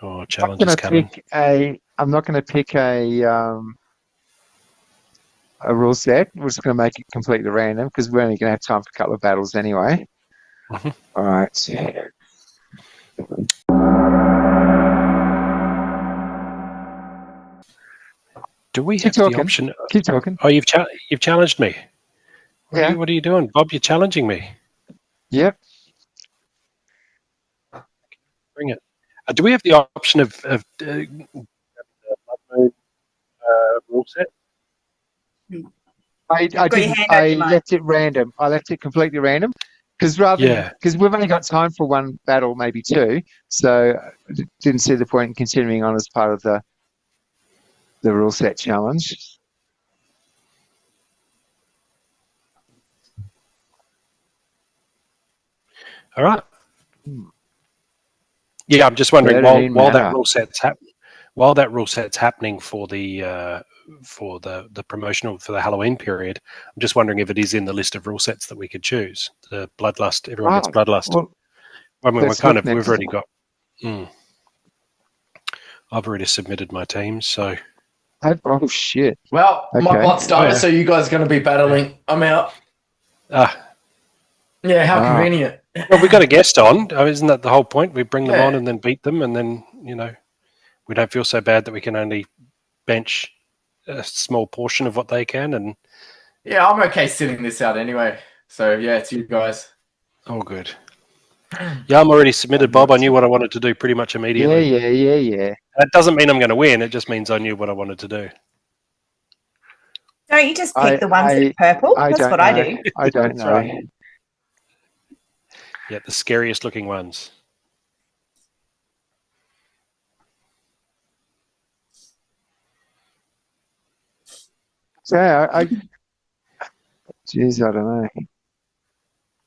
Speaker 2: Oh, challenge is coming.
Speaker 1: I'm not going to pick a rule set. We're just going to make it completely random because we're only going to have time for a couple of battles anyway.
Speaker 2: Mm-hmm.
Speaker 1: All right.
Speaker 2: Do we have the option?
Speaker 1: Keep talking.
Speaker 2: Oh, you've challenged me.
Speaker 1: Yeah.
Speaker 2: What are you doing, Bob? You're challenging me.
Speaker 1: Yep.
Speaker 2: Bring it. Do we have the option of rule set?
Speaker 1: I left it random. I left it completely random because we've only got time for one battle, maybe two. So I didn't see the point in continuing on as part of the rule set challenge.
Speaker 2: All right. Yeah, I'm just wondering while that rule set's happening for the promotional for the Halloween period, I'm just wondering if it is in the list of rule sets that we could choose. The Bloodlust, everyone gets Bloodlust. Well, we've already got. I've already submitted my team, so.
Speaker 1: Oh shit!
Speaker 3: Well, my bot started, so you guys are going to be battling. I'm out. Yeah, how convenient.
Speaker 2: Well, we got a guest on. Isn't that the whole point? We bring them on and then beat them, and then we don't feel so bad that we can only bench a small portion of what they can. And
Speaker 3: yeah, I'm okay sitting this out anyway. So yeah, it's you guys.
Speaker 2: Oh, good. Yeah, I'm already submitted, Bob. I knew what I wanted to do pretty much immediately.
Speaker 1: Yeah.
Speaker 2: That doesn't mean I'm going to win. It just means I knew what I wanted to do.
Speaker 4: Don't you just pick the ones that are purple? That's what I do.
Speaker 1: I don't know.
Speaker 3: Right.
Speaker 2: Yeah, the scariest looking ones.
Speaker 1: Yeah, Jeez, I don't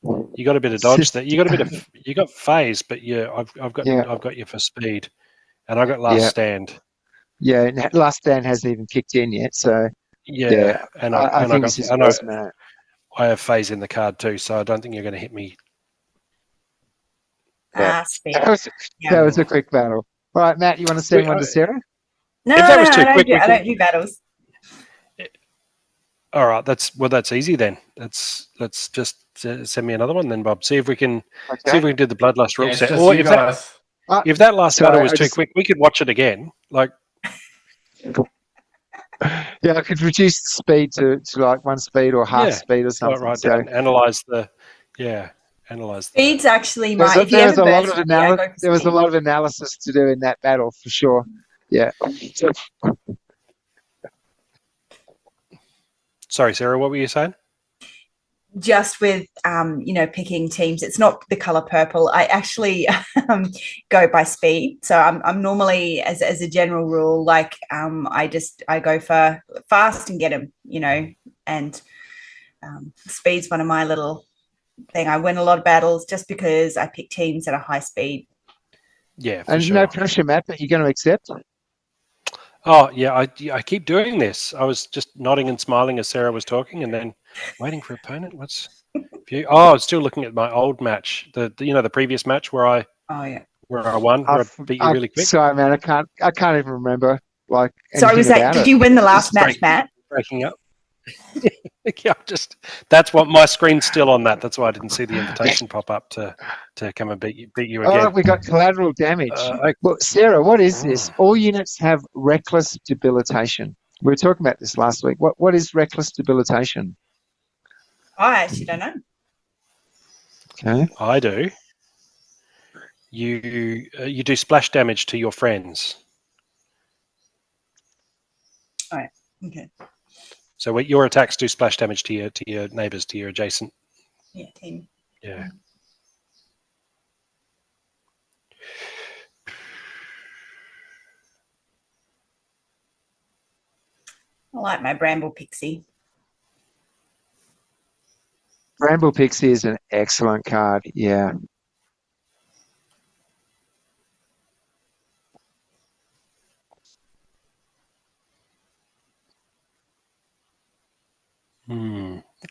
Speaker 1: know.
Speaker 2: You got a bit of dodge there. You got phase, but I've got you for speed, and I got last stand.
Speaker 1: Yeah, last stand hasn't even kicked in yet, so
Speaker 2: and I have phase in the card too, so I don't think you're going to hit me.
Speaker 4: Speed.
Speaker 1: That was a quick battle. All right, Matt, you want to send one to Sarah?
Speaker 4: No, I don't do battles.
Speaker 2: All right, that's easy then. Let's just send me another one then, Bob. See if we can do the Bloodlust rule set. Or if that last battle was too quick, we could watch it again. Like,
Speaker 1: yeah, I could reduce the speed to like one speed or half speed or something.
Speaker 2: Right, so analyze the.
Speaker 4: Speed's actually my.
Speaker 1: There was a lot of analysis to do in that battle for sure. Yeah.
Speaker 2: Sorry, Sarah, what were you saying?
Speaker 4: Just with picking teams, it's not the color purple. I actually go by speed. So I'm normally, as a general rule, like I go for fast and get them, and speed's one of my little thing. I win a lot of battles just because I pick teams that are high speed.
Speaker 2: Yeah,
Speaker 1: and
Speaker 2: sure.
Speaker 1: no pressure, Matt, that you're going to accept.
Speaker 2: Oh, yeah, I keep doing this. I was just nodding and smiling as Sarah was talking and then waiting for opponent. I was still looking at my old match, the previous match where I won, where I beat you really quick.
Speaker 1: Sorry, man, I can't even remember
Speaker 4: Sorry, was that? Did you win the last match, Matt?
Speaker 2: Breaking up. Yeah, that's what my screen's still on that. That's why I didn't see the invitation pop up to come and beat you again.
Speaker 1: Oh, we got collateral damage. Well, Sarah, what is this? All units have reckless debilitation. We were talking about this last week. What is reckless debilitation?
Speaker 4: I actually don't know.
Speaker 1: Okay.
Speaker 2: I do. You do splash damage to your friends.
Speaker 4: All right. Okay.
Speaker 2: So your attacks do splash damage to your neighbours, to your adjacent.
Speaker 4: Yeah, team.
Speaker 2: Yeah.
Speaker 4: I like my Bramble Pixie.
Speaker 1: Bramble Pixie is an excellent card. Yeah.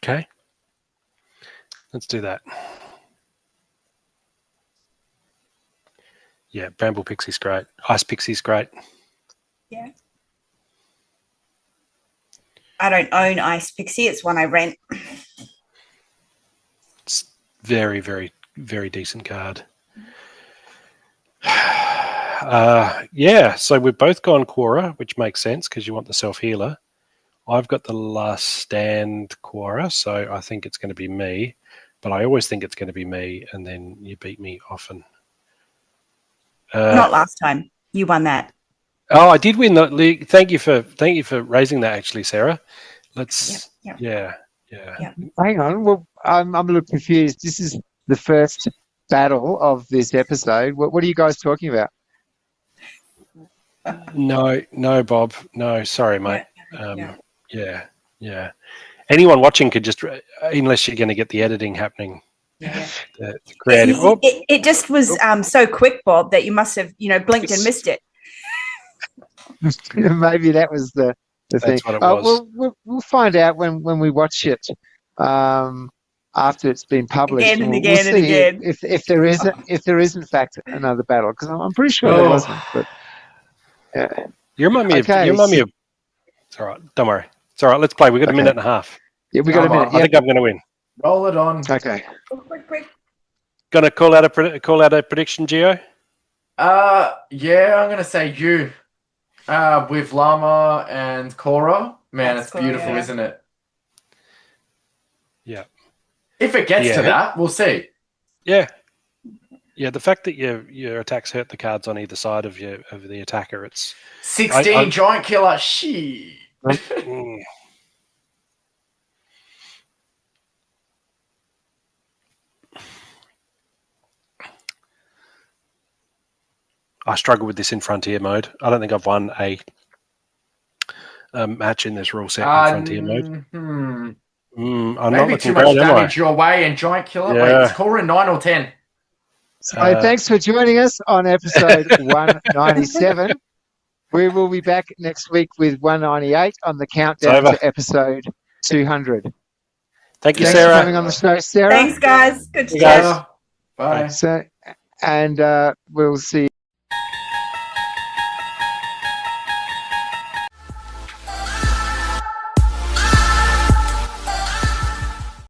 Speaker 2: Okay. Let's do that. Yeah, Bramble Pixie's great. Ice Pixie's great.
Speaker 4: Yeah. I don't own Ice Pixie. It's one I rent.
Speaker 2: It's very, very, very decent card. Yeah, so we've both gone Quora, which makes sense because you want the self-healer. I've got the last stand Quora, so I think it's going to be me. But I always think it's going to be me, and then you beat me often.
Speaker 4: Not last time. You won that.
Speaker 2: Oh, I did win the league. Thank you for raising that, actually, Sarah. Let's.
Speaker 4: Yep.
Speaker 2: Yeah.
Speaker 1: Hang on. Well, I'm a little confused. This is the first battle of this episode. What are you guys talking about?
Speaker 2: No, Bob. No, sorry, mate.
Speaker 4: Yeah.
Speaker 2: Yeah. Anyone watching could just, unless you're going to get the editing happening.
Speaker 4: Yeah.
Speaker 2: The creative.
Speaker 4: It just was so quick, Bob, that you must have, blinked and missed it.
Speaker 1: Maybe that was the
Speaker 2: That's
Speaker 1: thing.
Speaker 2: what it was.
Speaker 1: We'll find out when we watch it after it's been published.
Speaker 4: Again and
Speaker 1: we'll
Speaker 4: again
Speaker 1: see
Speaker 4: and again.
Speaker 1: if there is in fact another battle, because I'm pretty sure there wasn't. But yeah.
Speaker 2: You remind me of. It's all right. Don't worry. It's all right. Let's play. We've got a minute and a half.
Speaker 1: Yeah, we got a minute.
Speaker 2: I think I'm going to win.
Speaker 3: Roll it on.
Speaker 1: Okay.
Speaker 4: Quick.
Speaker 2: Going to call out a prediction, Gio?
Speaker 3: Yeah, I'm gonna say you. With Llama and Cora. Man, it's beautiful, isn't it?
Speaker 2: Yeah.
Speaker 3: If it gets to that, we'll see.
Speaker 2: Yeah. Yeah, the fact that your attacks hurt the cards on either side of the attacker, it's
Speaker 3: 16 giant killer. She.
Speaker 2: I struggle with this in Frontier mode. I don't think I've won a match in this rule set in Frontier mode.
Speaker 3: I'm
Speaker 2: not
Speaker 3: maybe
Speaker 2: looking
Speaker 3: too much
Speaker 2: great, am I?
Speaker 3: damage your way and giant killer.
Speaker 2: Yeah.
Speaker 3: Wait, it's Cora 9 or 10.
Speaker 1: So thanks for joining us on episode 197. We will be back next week with 198 on the countdown to episode 200.
Speaker 2: Thank you,
Speaker 1: Thanks
Speaker 2: Sarah.
Speaker 1: for coming on the show, Sarah.
Speaker 4: Thanks, guys. Good to
Speaker 3: Bye.
Speaker 1: And we'll see